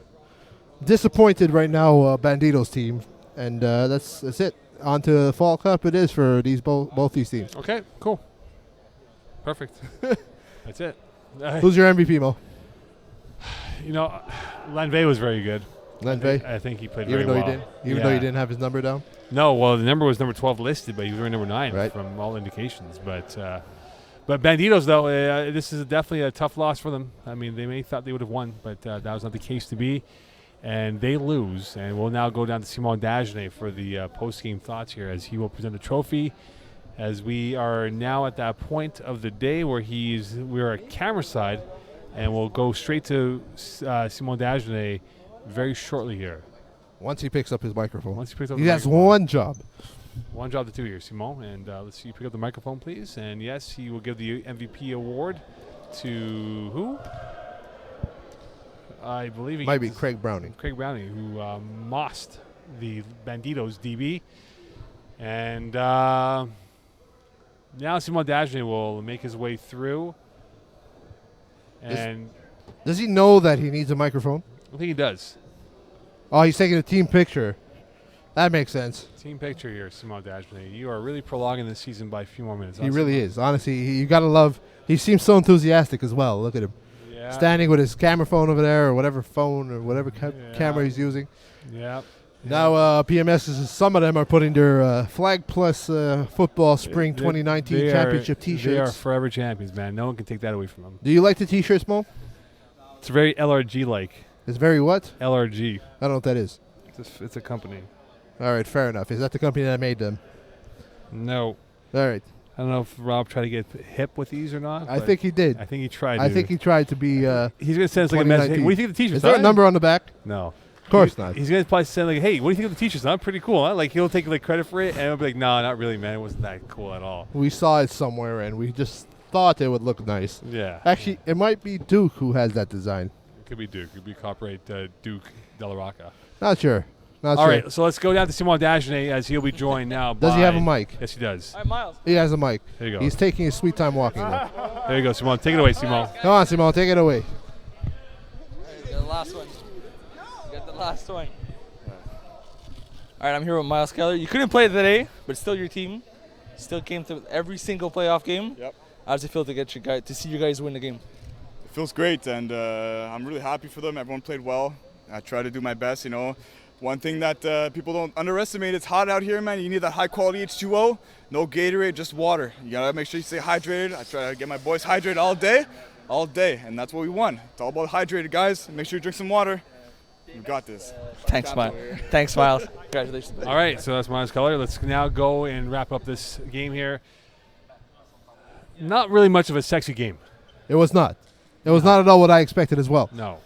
disappointed right now Bandidos team. And that's it. On to the Fall Cup it is for both these teams. Okay, cool. Perfect. That's it. Who's your MVP, Mo? Lanvey was very good. Lanvey? I think he played even very though well. Even though he didn't have his number down? No, well, the number was number 12 listed, but he was wearing number 9 right. from all indications. But Bandidos, though, this is definitely a tough loss for them. I mean, they may thought they would have won, but that was not the case to be. And they lose, and we'll now go down to Simon Dagenet for the post-game thoughts here as he will present the trophy. As we are now at that point of the day where we're at camera side, and we'll go straight to Simon Dagenet very shortly here. Once he picks up his microphone. He has one job. One job to do here, Simon. And let's see you pick up the microphone, please. And yes, he will give the MVP award to who? I believe might be Craig Browning. Craig Browning, who mossed the Bandidos DB. And now Simon Dagenet will make his way through. And does he know that he needs a microphone? I think he does. Oh, he's taking a team picture. That makes sense. Team picture here, Simon Dagenet. You are really prolonging this season by a few more minutes. He really is. Honestly, you got to love. He seems so enthusiastic as well. Look at him. Yeah. Standing with his camera phone over there, or whatever phone or whatever camera he's using. Yeah. Now PMS, some of them are putting their Flag Plus Football Spring 2019 Championship T-shirts. They are forever champions, man. No one can take that away from them. Do you like the T-shirts, Mo? It's very LRG-like. It's very what? LRG. I don't know what that is. It's a company. All right, fair enough. Is that the company that made them? No. All right. I don't know if Rob tried to get hip with these or not. I think he did. I think he tried. I think he tried to be. He's going to send us like a message. Hey, what do you think of the t-shirts? Is there a number on the back? No. Of course not. He's going to probably send like, hey, what do you think of the t-shirts? Not pretty cool, huh? Like he'll take like credit for it, and he'll be like, no, not really, man. It wasn't that cool at all. We saw it somewhere, and we just thought it would look nice. Yeah. Actually, it might be Duke who has that design. It could be Duke. It could be copyright Duke De La Rocca. Not sure. All right, so let's go down to Simon Dagenet as he'll be joined now. Does he have a mic? Yes, he does. All right, Miles. He has a mic. There you go. He's taking his sweet time walking. Though. There you go, Simon. Take it away, Simon. Come on, Simon. Take it away. You got the last one. You got the last one. All right, I'm here with Miles Keller. You couldn't play today, but still your team. Still came to every single playoff game. Yep. How does it feel to see you guys win the game? It feels great, and I'm really happy for them. Everyone played well. I try to do my best, you know. One thing that people don't underestimate, it's hot out here, man. You need that high-quality H2O. No Gatorade, just water. You got to make sure you stay hydrated. I try to get my boys hydrated all day, and that's what we won. It's all about hydrated, guys. Make sure you drink some water. We got this. Thanks, Miles. Thanks, Miles. Congratulations. All right, so that's Miles Keller. Let's now go and wrap up this game here. Not really much of a sexy game. It was not. It was not at all what I expected as well. No.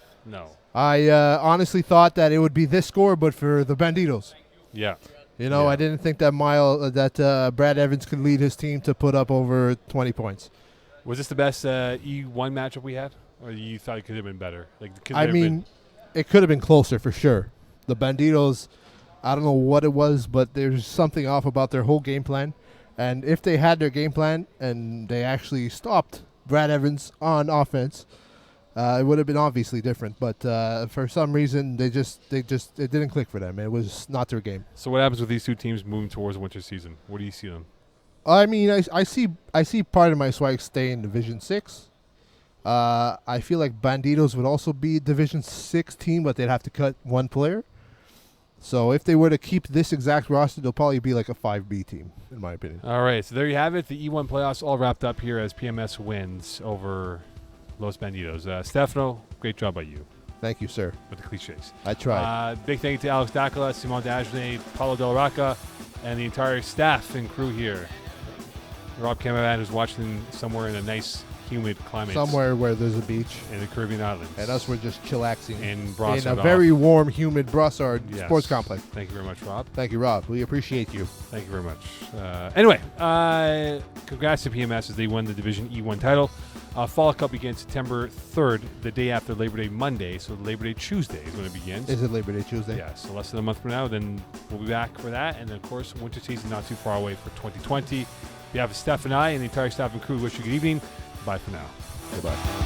I honestly thought that it would be this score, but for the Banditos. Yeah. You know, Yeah. I didn't think that Brad Evans could lead his team to put up over 20 points. Was this the best E1 matchup we had? Or you thought it could have been better? It could have been closer for sure. The Banditos, I don't know what it was, but there's something off about their whole game plan. And if they had their game plan and they actually stopped Brad Evans on offense, it would have been obviously different. But for some reason, it didn't click for them. It was not their game. So what happens with these two teams moving towards the winter season? Where do you see them? I mean, I see part of my swag stay in Division 6. I feel like Banditos would also be a Division 6 team, but they'd have to cut one player. So if they were to keep this exact roster, they'll probably be like a 5B team, in my opinion. All right, so there you have it. The E1 playoffs all wrapped up here as PMS wins over Los Banditos. Stefano, great job by you. Thank you, sir. With the cliches. I tried. Big thank you to Alex Dacola, Simon Dagenet, Paulo De La Rocca, and the entire staff and crew here. Rob Cameraman is watching somewhere in a nice, humid climate. Somewhere where there's a beach. In the Caribbean islands. And us, we're just chillaxing. In Brossard. In a very warm, humid Brossard sports complex. Thank you very much, Rob. Thank you, Rob. We appreciate you. Thank you very much. Anyway, congrats to PMS as they won the Division E1 title. Fall Cup begins September 3rd, the day after Labor Day Monday. So Labor Day Tuesday is when it begins. Is it Labor Day Tuesday? Yeah, so less than a month from now. Then we'll be back for that. And then, of course, winter season not too far away for 2020. On behalf of Steph and I and the entire staff and crew, wish you good evening. Bye for now. Goodbye.